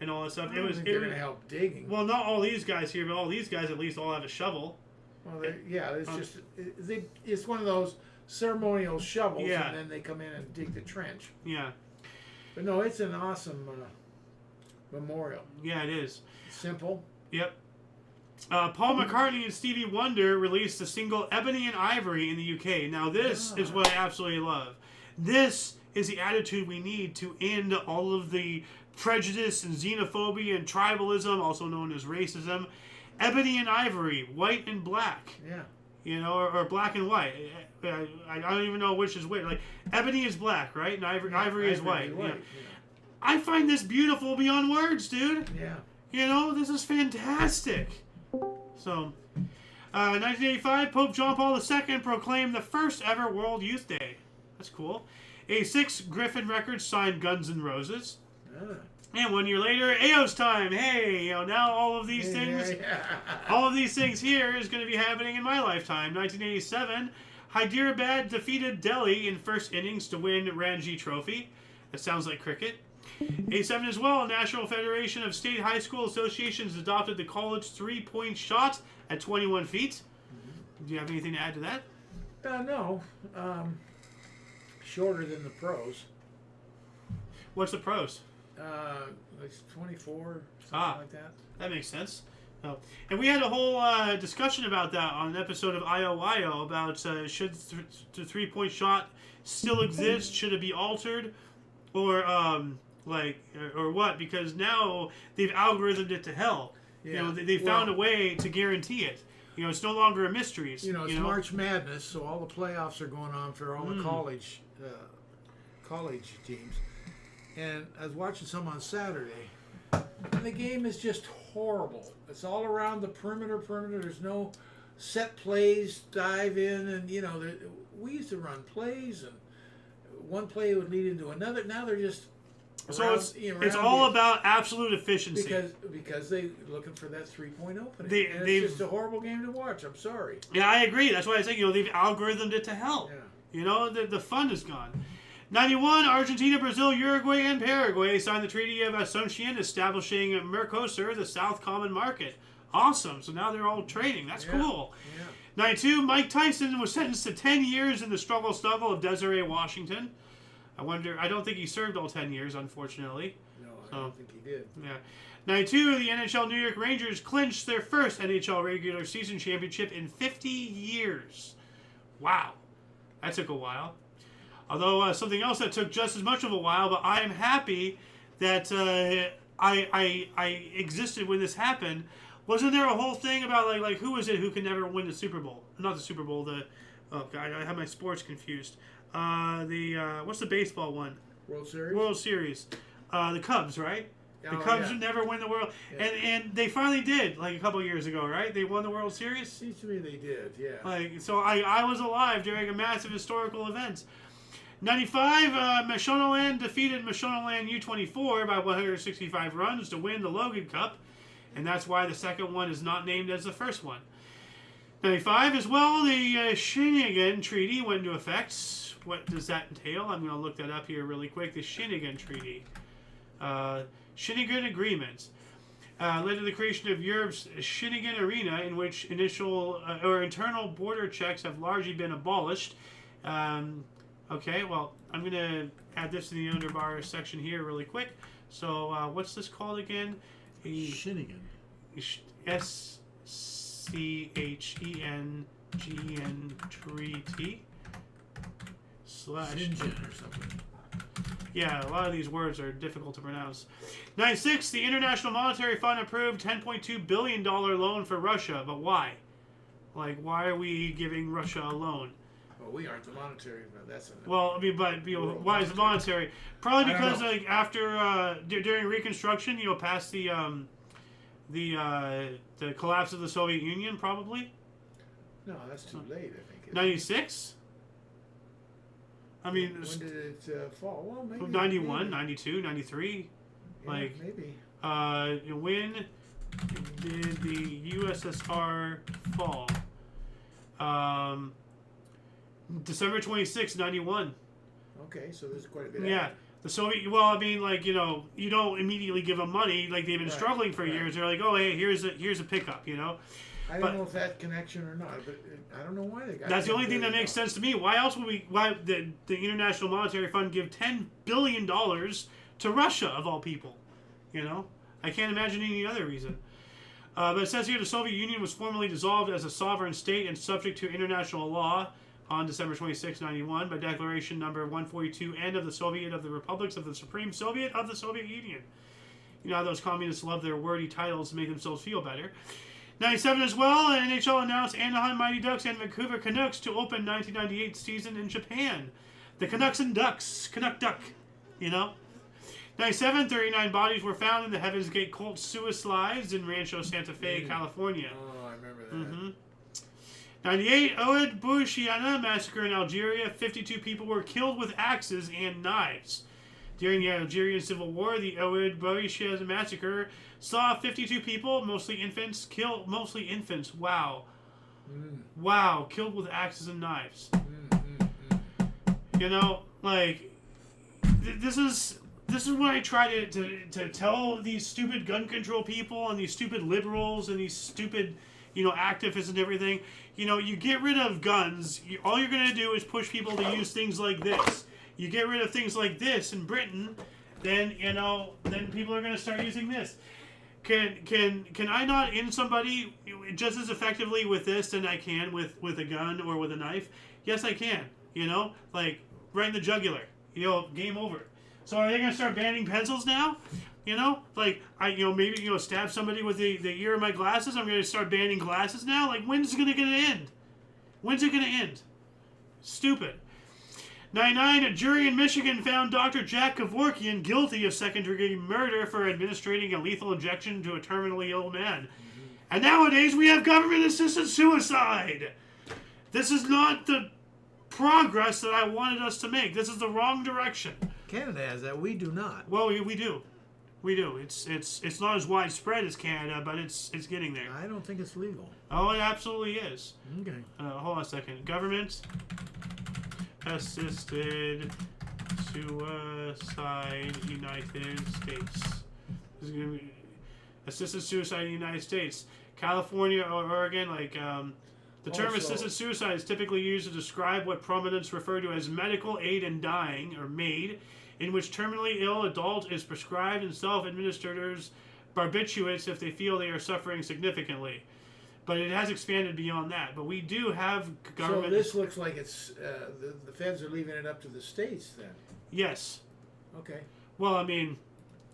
and all that stuff. They're going to help digging. Well, not all these guys here, but all these guys at least all have a shovel. Well, it's one of those ceremonial shovels, and then they come in and dig the trench. Yeah. But no, it's an awesome memorial. Yeah, it is. Simple. Yep. Paul McCartney and Stevie Wonder released the single Ebony and Ivory in the UK. Now, this is what I absolutely love. This is the attitude we need to end all of the prejudice and xenophobia and tribalism, also known as racism. Ebony and Ivory, white and black. Yeah. Or black and white. I don't even know which is which. Like, ebony is black, right? And ivory is white. Yeah. I find this beautiful beyond words, dude. Yeah. This is fantastic. So, 1985, Pope John Paul II proclaimed the first ever World Youth Day. That's cool. 86, Griffin Records signed Guns N' Roses. Ah. And 1 year later, Ao's time. Hey, now all of these things, all of these things here is going to be happening in my lifetime. 1987, Hyderabad defeated Delhi in first innings to win Ranji Trophy. That sounds like cricket. 87 as well, National Federation of State High School Associations adopted the college three-point shot at 21 feet. Do you have anything to add to that? No. Shorter than the pros. What's the pros? It's 24, something like that. That makes sense. Oh. And we had a whole discussion about that on an episode of IOYO about should the three-point shot still exist? Should it be altered? Or or what? Because now they've algorithmed it to hell. Yeah. They found a way to guarantee it. It's no longer a mystery. It's March Madness, so all the playoffs are going on for all the college teams. And I was watching some on Saturday, and the game is just horrible. It's all around the perimeter. There's no set plays, dive in, and we used to run plays, and one play would lead into another. Now they're just it's all about absolute efficiency because they're looking for that 3-point opening. It's just a horrible game to watch. I'm sorry. Yeah, I agree. That's why I say they've algorithmed it to hell. Yeah. The fun is gone. 91, Argentina, Brazil, Uruguay, and Paraguay signed the Treaty of Asuncion, establishing Mercosur, the South Common Market. Awesome. So now they're all trading. That's cool. Yeah. 92, Mike Tyson was sentenced to 10 years in the struggle of Desiree Washington. I don't think he served all 10 years, unfortunately. No, I don't think he did. Yeah. 92, the NHL New York Rangers clinched their first NHL regular season championship in 50 years. Wow. That took a while. Although something else that took just as much of a while, but I am happy that I existed when this happened. Wasn't there a whole thing about like who is it who can never win the Super Bowl? Not the Super Bowl. I have my sports confused. What's the baseball one? World Series. World Series. The Cubs, right? The Cubs would never win the World, and they finally did like a couple years ago, right? They won the World Series. Seems to me they did, yeah. So I was alive during a massive historical event. 95, Mashonaland defeated Mashonaland U24 by 165 runs to win the Logan Cup, and that's why the second one is not named as the first one. 95 as well, the Shinigan Treaty went into effect. What does that entail? I'm going to look that up here really quick. The Shinigan Treaty. Shinigan Agreement. Led to the creation of Europe's Shinigan Arena, in which internal border checks have largely been abolished. Okay, well, I'm going to add this to the underbar section here really quick. So, what's this called again? Shinigan. SCHENGEN Treaty. Shingen or something. Yeah, a lot of these words are difficult to pronounce. 96, the International Monetary Fund approved $10.2 billion loan for Russia. But why? Why are we giving Russia a loan? Well, we aren't the monetary, but that's why is it monetary? Probably because after during Reconstruction, past the collapse of the Soviet Union, probably. No, that's too late. I think. 96. I mean, when did it fall? Well, maybe 91, 92, 93. Yeah, maybe. When did the USSR fall? December 26, 91. Okay, so there's quite a bit. Yeah. The Soviet, you don't immediately give them money. Like, they've been struggling for years. They're like, oh, hey, here's a pickup, I don't know if that connection or not, but I don't know why they got. That's the only thing that makes sense to me. Why else would the International Monetary Fund give $10 billion to Russia, of all people? I can't imagine any other reason. But it says here the Soviet Union was formally dissolved as a sovereign state and subject to international law on December 26, 91 by Declaration Number 142 and of the Republics of the Supreme Soviet of the Soviet Union. You know how those communists love their wordy titles to make themselves feel better. 97 as well, NHL announced Anaheim Mighty Ducks and Vancouver Canucks to open 1998 season in Japan. The Canucks and Ducks. Canuck Duck. 97, 39 bodies were found in the Heaven's Gate cult suicides in Rancho Santa Fe, California. Oh, I remember that. 98, Oued Bouchiana massacre in Algeria. 52 people were killed with axes and knives. During the Algerian Civil War, the Oued Bouchiana massacre saw 52 people, mostly infants, killed. Mostly infants. Wow. Wow. Killed with axes and knives. You know, like, this is what I try to tell these stupid gun control people and these stupid liberals and these stupid, activists and everything. You get rid of guns. All you're going to do is push people to use things like this. You get rid of things like this in Britain, then people are going to start using this. Can I not end somebody just as effectively with this than I can with a gun or with a knife? Yes, I can. Like right in the jugular. Game over. So are they going to start banning pencils now? Like maybe stab somebody with the ear of my glasses. I'm going to start banning glasses now. Like when's it going to end? When's it going to end? Stupid. 99, a jury in Michigan found Dr. Jack Kevorkian guilty of second-degree murder for administering a lethal injection to a terminally ill man. And nowadays we have government-assisted suicide. This is not the progress that I wanted us to make. This is the wrong direction. Canada has that. We do not. Well, we do. We do. It's not as widespread as Canada, but it's getting there. I don't think it's legal. Oh, it absolutely is. Okay. Hold on a second. Government assisted suicide United States. This is gonna be assisted suicide in the United States. California or Oregon, the term assisted suicide is typically used to describe what prominents refer to as medical aid in dying, or MAID, in which terminally ill adult is prescribed and self-administered barbiturates if they feel they are suffering significantly. But it has expanded beyond that. But we do have government... So this looks like it's... the feds are leaving it up to the states, then? Yes. Okay. Well, I mean,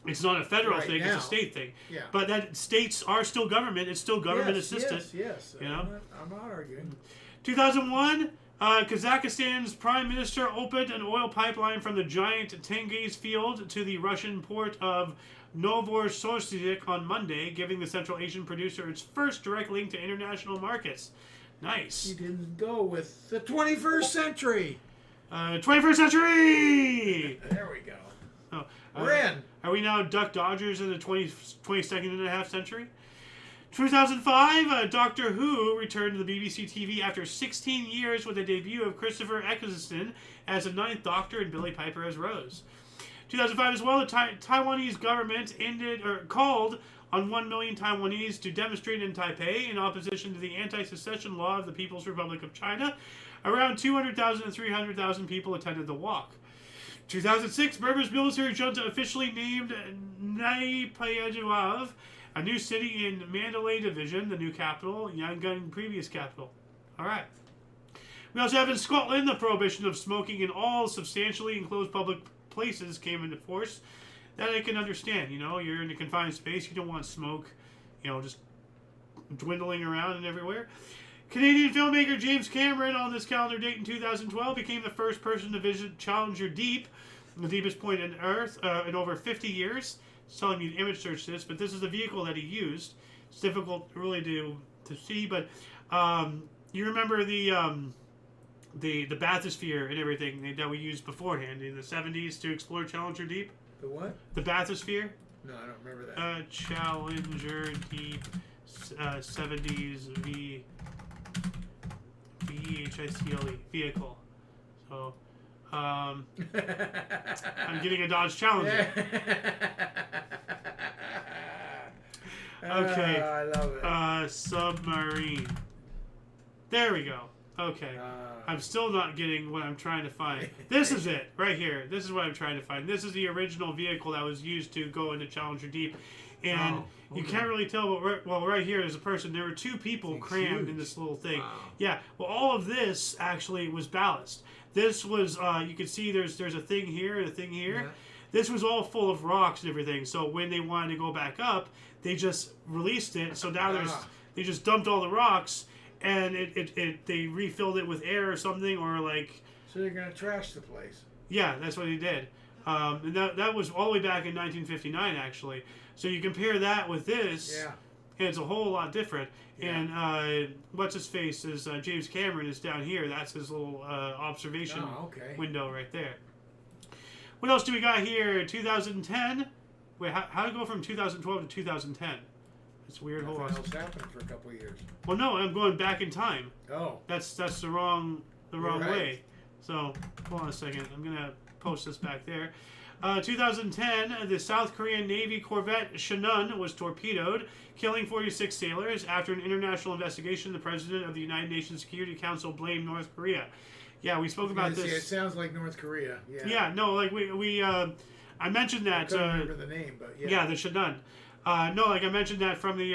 it's not a federal thing, now. it's a state thing. Yeah. But that states are still government. It's still government assisted. Yes. I'm not arguing. 2001, Kazakhstan's prime minister opened an oil pipeline from the giant Tengiz field to the Russian port of Novorossiysk on Monday, giving the Central Asian producer its first direct link to international markets. Nice. You didn't go with the 21st century. 21st century! There we go. Oh, We're in. Are we now Duck Dodgers in the 22nd and a half century? 2005, Doctor Who returned to the BBC TV after 16 years with the debut of Christopher Eccleston as the Ninth Doctor and Billie Piper as Rose. 2005 as well, the Taiwanese government called on 1 million Taiwanese to demonstrate in Taipei in opposition to the anti-secession law of the People's Republic of China. Around 200,000 to 300,000 people attended the walk. 2006, Burma's military junta officially named Naypyidaw a new city in Mandalay Division, the new capital, Yangon previous capital. All right. We also have in Scotland the prohibition of smoking in all substantially enclosed public places came into force. That I can understand. You're in a confined space. You don't want smoke, just dwindling around and everywhere. Canadian filmmaker James Cameron, on this calendar date in 2012, became the first person to visit Challenger Deep, the deepest point on Earth, in over 50 years. It's telling me to image search this, but this is the vehicle that he used. It's difficult really to see, but you remember the bathysphere and everything that we used beforehand in the 70s to explore Challenger Deep? The what? The bathysphere? No, I don't remember that. Challenger Deep 70s VHICLE vehicle. So, I'm getting a Dodge Challenger. Okay. I love it. Submarine. There we go. Okay. I'm still not getting what I'm trying to find. This is it, right here. This is what I'm trying to find. This is the original vehicle that was used to go into Challenger Deep. And you can't really tell, but right here is a person. There were two people crammed in this little thing. Wow. Yeah, well, all of this actually was ballast. This was, you can see there's a thing here and a thing here. Yeah. This was all full of rocks and everything. So when they wanted to go back up, they just released it. So now they just dumped all the rocks. And they refilled it with air or something, or like... So they're going to trash the place. Yeah, that's what they did. And that was all the way back in 1959, actually. So you compare that with this, and it's a whole lot different. Yeah. And what's his face is James Cameron is down here. That's his little observation window right there. What else do we got here? 2010. Wait, how to go from 2012 to 2010? It's weird. Hold on. Nothing else happened for a couple of years. Well, no, I'm going back in time. Oh. That's the wrong Right. way. So hold on a second. I'm gonna post this back there. 2010, the South Korean Navy corvette Shannon was torpedoed, killing 46 sailors. After an international investigation, the president of the United Nations Security Council blamed North Korea. Yeah, we spoke about this. It sounds like North Korea. Yeah. Yeah, no, like we I mentioned that. I couldn't remember the name, but yeah. Yeah, the Shannon. No, like I mentioned that from the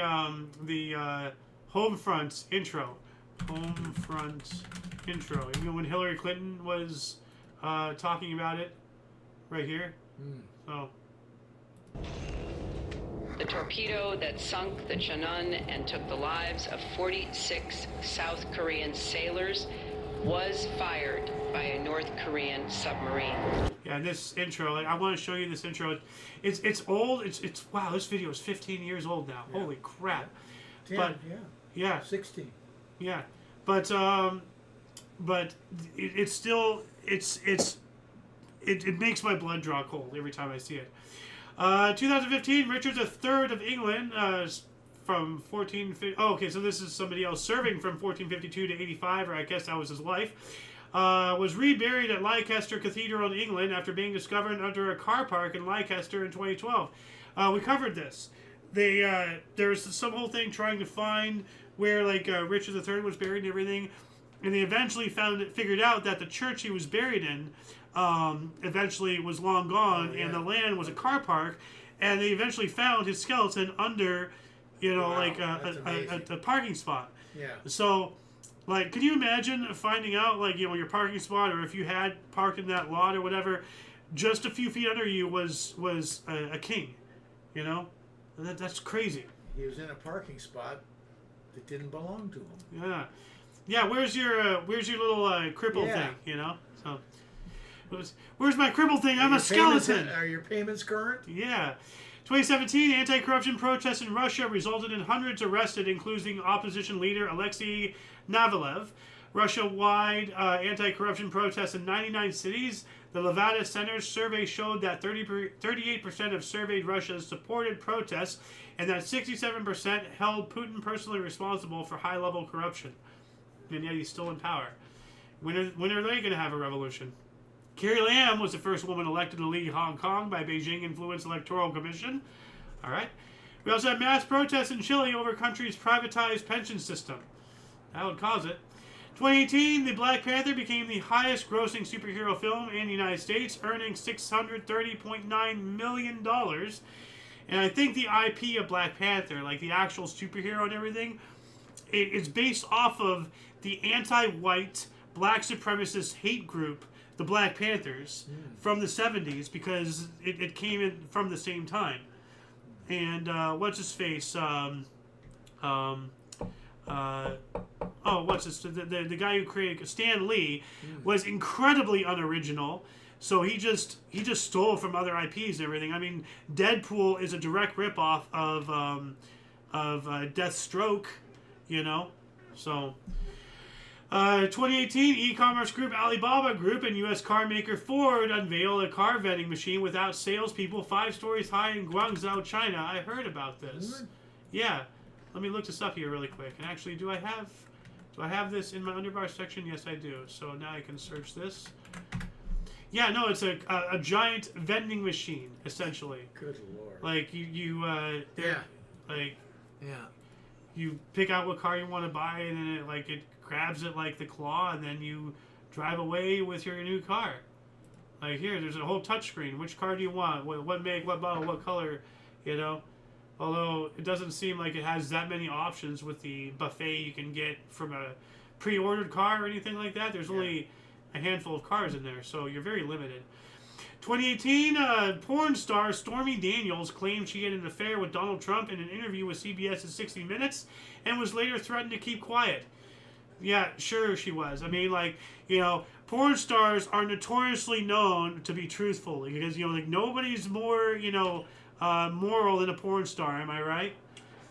Homefront intro. Homefront intro. You know when Hillary Clinton was talking about it, right here. So. The torpedo that sunk the Shannon and took the lives of 46 South Korean sailors was fired by a North Korean submarine. Yeah, this intro, like, I want to show you this intro. It's old. It's wow. This video is 15 years old now. Yeah. Holy crap! 10, but yeah, 16. Yeah, but it's still it makes my blood draw cold every time I see it. 2015, Richard III of England, from 1450. Oh, okay, so this is somebody else serving from 1452 to 85, or I guess that was his wife. Was reburied at Leicester Cathedral in England after being discovered under a car park in Leicester in 2012. We covered this. There's some whole thing trying to find where Richard III was buried and everything, and they eventually figured out that the church he was buried in eventually was long gone, and the land was a car park, and they eventually found his skeleton under, a parking spot. Yeah. So, could you imagine finding out, your parking spot, or if you had parked in that lot or whatever, just a few feet under you was a king, That's crazy. He was in a parking spot that didn't belong to him. Yeah. Yeah, where's your little cripple thing, So, where's my cripple thing? I'm a skeleton. Are your payments current? Yeah. 2017, anti-corruption protests in Russia resulted in hundreds arrested, including opposition leader Alexei Navalny. Russia-wide anti-corruption protests in 99 cities. The Levada Center's survey showed that 38% of surveyed Russians supported protests, and that 67% held Putin personally responsible for high-level corruption. And yet he's still in power. When are they going to have a revolution? Carrie Lam was the first woman elected to lead Hong Kong by Beijing-influenced electoral commission. All right. We also had mass protests in Chile over country's privatized pension system. That would cause it. 2018, the Black Panther became the highest-grossing superhero film in the United States, earning $630.9 million. And I think the IP of Black Panther, like the actual superhero and everything, it's based off of the anti-white, black supremacist hate group, the Black Panthers, from the 70s, because it came in from the same time. And what's his face? The guy who created Stan Lee was incredibly unoriginal. So he just stole from other IPs and everything. I mean, Deadpool is a direct ripoff of Deathstroke, So 2018, e-commerce group Alibaba Group and U.S. car maker Ford unveiled a car vending machine without salespeople 5 stories high in Guangzhou, China. I heard about this. Yeah. Let me look this up here really quick. And actually, do I have this in my underbar section? Yes, I do. So now I can search this. Yeah, no, it's a giant vending machine, essentially. Good Lord. Like you pick out what car you want to buy, and then it grabs it like the claw, and then you drive away with your new car. Like here, there's a whole touchscreen. Which car do you want? What make? What model? What color? Although it doesn't seem like it has that many options with the buffet you can get from a pre-ordered car or anything like that. There's only a handful of cars in there, so you're very limited. 2018, porn star Stormy Daniels claimed she had an affair with Donald Trump in an interview with CBS's 60 Minutes and was later threatened to keep quiet. Yeah, sure she was. I mean, porn stars are notoriously known to be truthful because, nobody's more, moral than a porn star, am I right?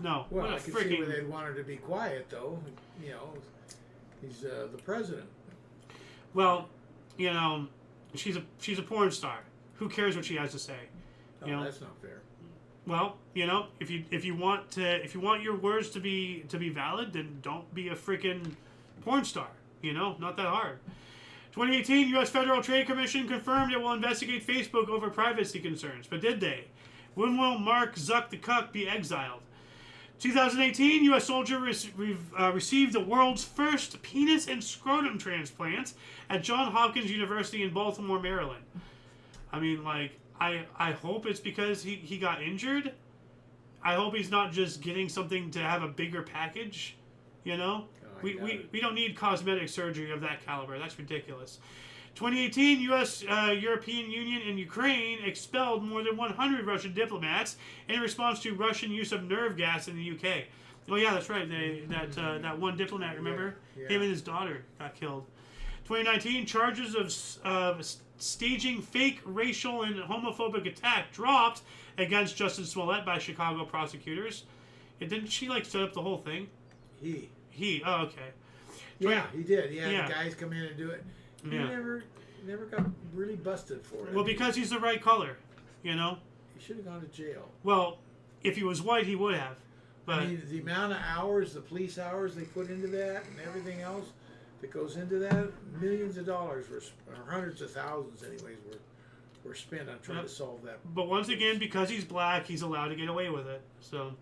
No. Well, what a I can see where freaking... they'd want her to be quiet, though. You know, he's the president. Well, you know, she's a porn star. Who cares what she has to say? You know? That's not fair. Well, you know, if you want your words to be valid, then don't be a freaking porn star. You know, not that hard. 2018, U.S. Federal Trade Commission confirmed it will investigate Facebook over privacy concerns. But did they? When will Mark Zuck the Cuck be exiled? 2018, U.S. soldier received the world's first penis and scrotum transplants at Johns Hopkins University in Baltimore, Maryland. I mean, like, I hope it's because he got injured. I hope he's not just getting something to have a bigger package, you know? We don't need cosmetic surgery of that caliber. That's ridiculous. 2018, U.S., European Union, and Ukraine expelled more than 100 Russian diplomats in response to Russian use of nerve gas in the UK. Oh yeah, that's right. That one diplomat, remember? Yeah. Him and his daughter got killed. 2019, charges of staging fake racial and homophobic attack dropped against Justin Smollett by Chicago prosecutors. And didn't she like set up the whole thing? He. Oh, okay. Yeah, he did. Yeah, Yeah. the guys come in and do it. He Yeah. never got really busted for it. Well, because he's the right color, you know? He should have gone to jail. Well, if he was white, he would have. But I mean, the amount of hours, the police hours they put into that and everything else that goes into that, millions of dollars, or hundreds of thousands anyways, were spent on trying to solve that. But once again, because he's black, he's allowed to get away with it. So,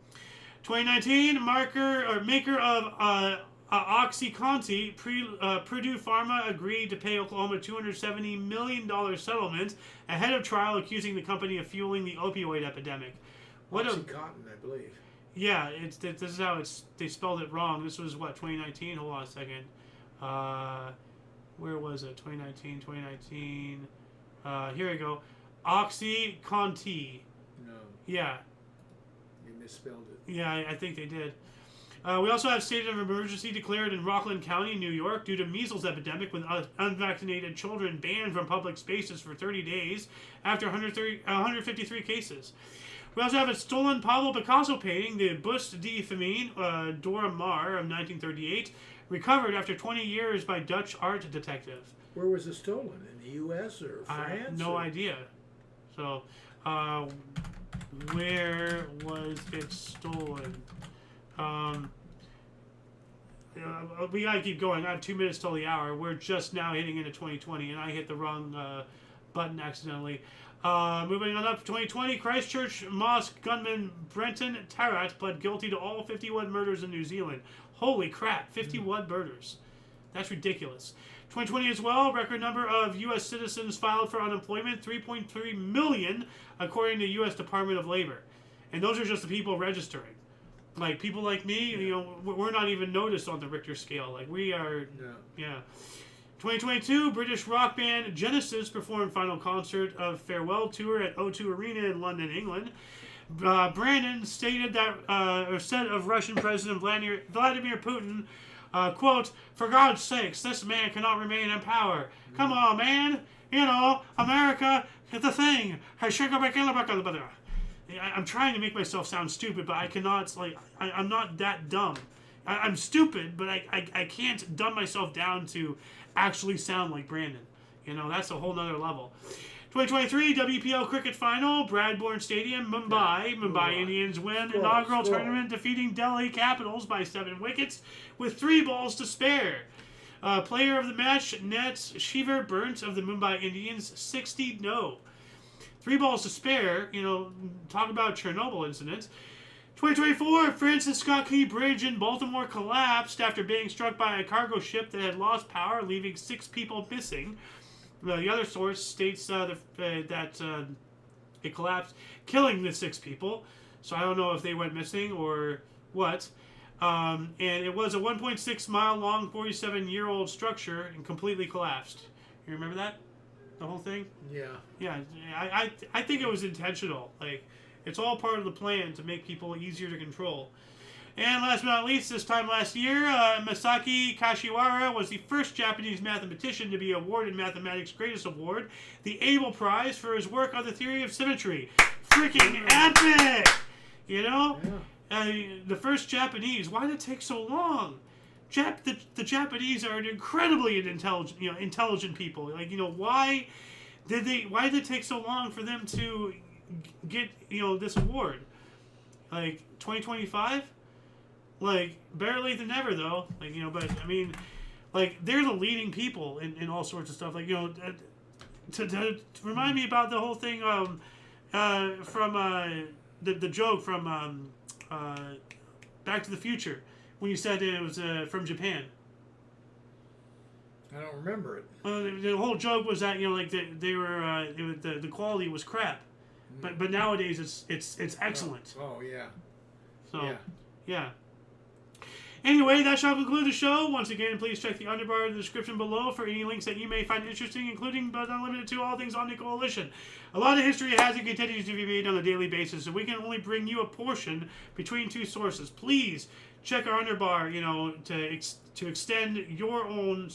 2019, maker of OxyContin, Purdue Pharma agreed to pay Oklahoma $270 million settlement ahead of trial, accusing the company of fueling the opioid epidemic. OxyContin, I believe. Yeah, this is how they spelled it wrong. This was what, 2019? Hold on a second. Where was it? 2019. Here we go. OxyContin. No, Yeah. they misspelled it. Yeah, I think they did. We also have state of emergency declared in Rockland County, New York, due to measles epidemic, with unvaccinated children banned from public spaces for 30 days after 153 cases. We also have a stolen Pablo Picasso painting, the Buste de Famine, Dora Maar of 1938, recovered after 20 years by Dutch art detective. Where was it stolen? In the U.S. or France? I have no idea. So, where was it stolen? We gotta keep going. I have 2 minutes till the hour. We're just now hitting into 2020, and I hit the wrong button accidentally. Moving on up, 2020, Christchurch mosque gunman Brenton Tarrant pled guilty to all 51 murders in New Zealand. Holy crap, 51 murders. That's ridiculous. 2020 as well, record number of U.S. citizens filed for unemployment, 3.3 million, according to U.S. Department of Labor. And those are just the people registering. Like, people like me, you know, we're not even noticed on the Richter scale. Like, we are, yeah. 2022, British rock band Genesis performed final concert of farewell tour at O2 Arena in London, England. Brandon stated that, or said of Russian President Vladimir Putin, quote, "For God's sakes, this man cannot remain in power. Come on, man. You know, America, the thing. I'm trying to make myself sound stupid, but I cannot, like, I'm not that dumb. I'm stupid, but I can't dumb myself down to actually sound like Brandon. You know, that's a whole nother level. 2023 WPL Cricket Final, Bradbourne Stadium, Mumbai Indians win inaugural tournament, defeating Delhi Capitals by 7 wickets with 3 balls to spare. Player of the match, Nets Shiver Burnt of the Mumbai Indians, 60-0. 3 balls to spare, you know, talk about Chernobyl incident. 2024, Francis Scott Key Bridge in Baltimore collapsed after being struck by a cargo ship that had lost power, leaving 6 people missing. The other source states that it collapsed, killing the 6 people. So I don't know if they went missing or what. And it was a 1.6 mile long, 47-year-old structure and completely collapsed. You remember that? The whole thing? Yeah. Yeah, I think it was intentional. Like, it's all part of the plan to make people easier to control. And last but not least, this time last year, Masaki Kashiwara was the first Japanese mathematician to be awarded Mathematics' Greatest Award, the Abel Prize, for his work on the theory of symmetry. Freaking epic! You know? The first Japanese. Why did it take so long? The Japanese are incredibly intelligent people. Like, why did it take so long for them to get this award? Like 2025, like better late than never though. Like but I mean, like they're the leading people in all sorts of stuff. Like to remind me about the whole thing from the joke from Back to the Future when you said it was from Japan. I don't remember it. The whole joke was that like they were the quality was crap, but nowadays it's excellent. Oh yeah. So yeah. Anyway, that shall conclude the show. Once again, please check the underbar in the description below for any links that you may find interesting, including but not limited to all things Omni Coalition. A lot of history has and continues to be made on a daily basis, and we can only bring you a portion between two sources. Please check our underbar, to extend your own,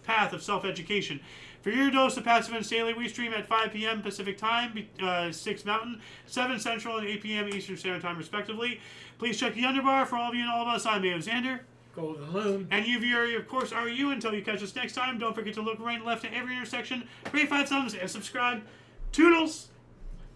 path of self-education. For your dose of Passive Events Daily, we stream at 5 p.m. Pacific Time, 6 Mountain, 7 Central, and 8 p.m. Eastern Standard Time, respectively. Please check the underbar. For all of you and all of us, I'm Mayo Xander. Golden Loon. And you, of course, are you. Until you catch us next time, don't forget to look right and left at every intersection, rate 5 thumbs, and subscribe. Toodles!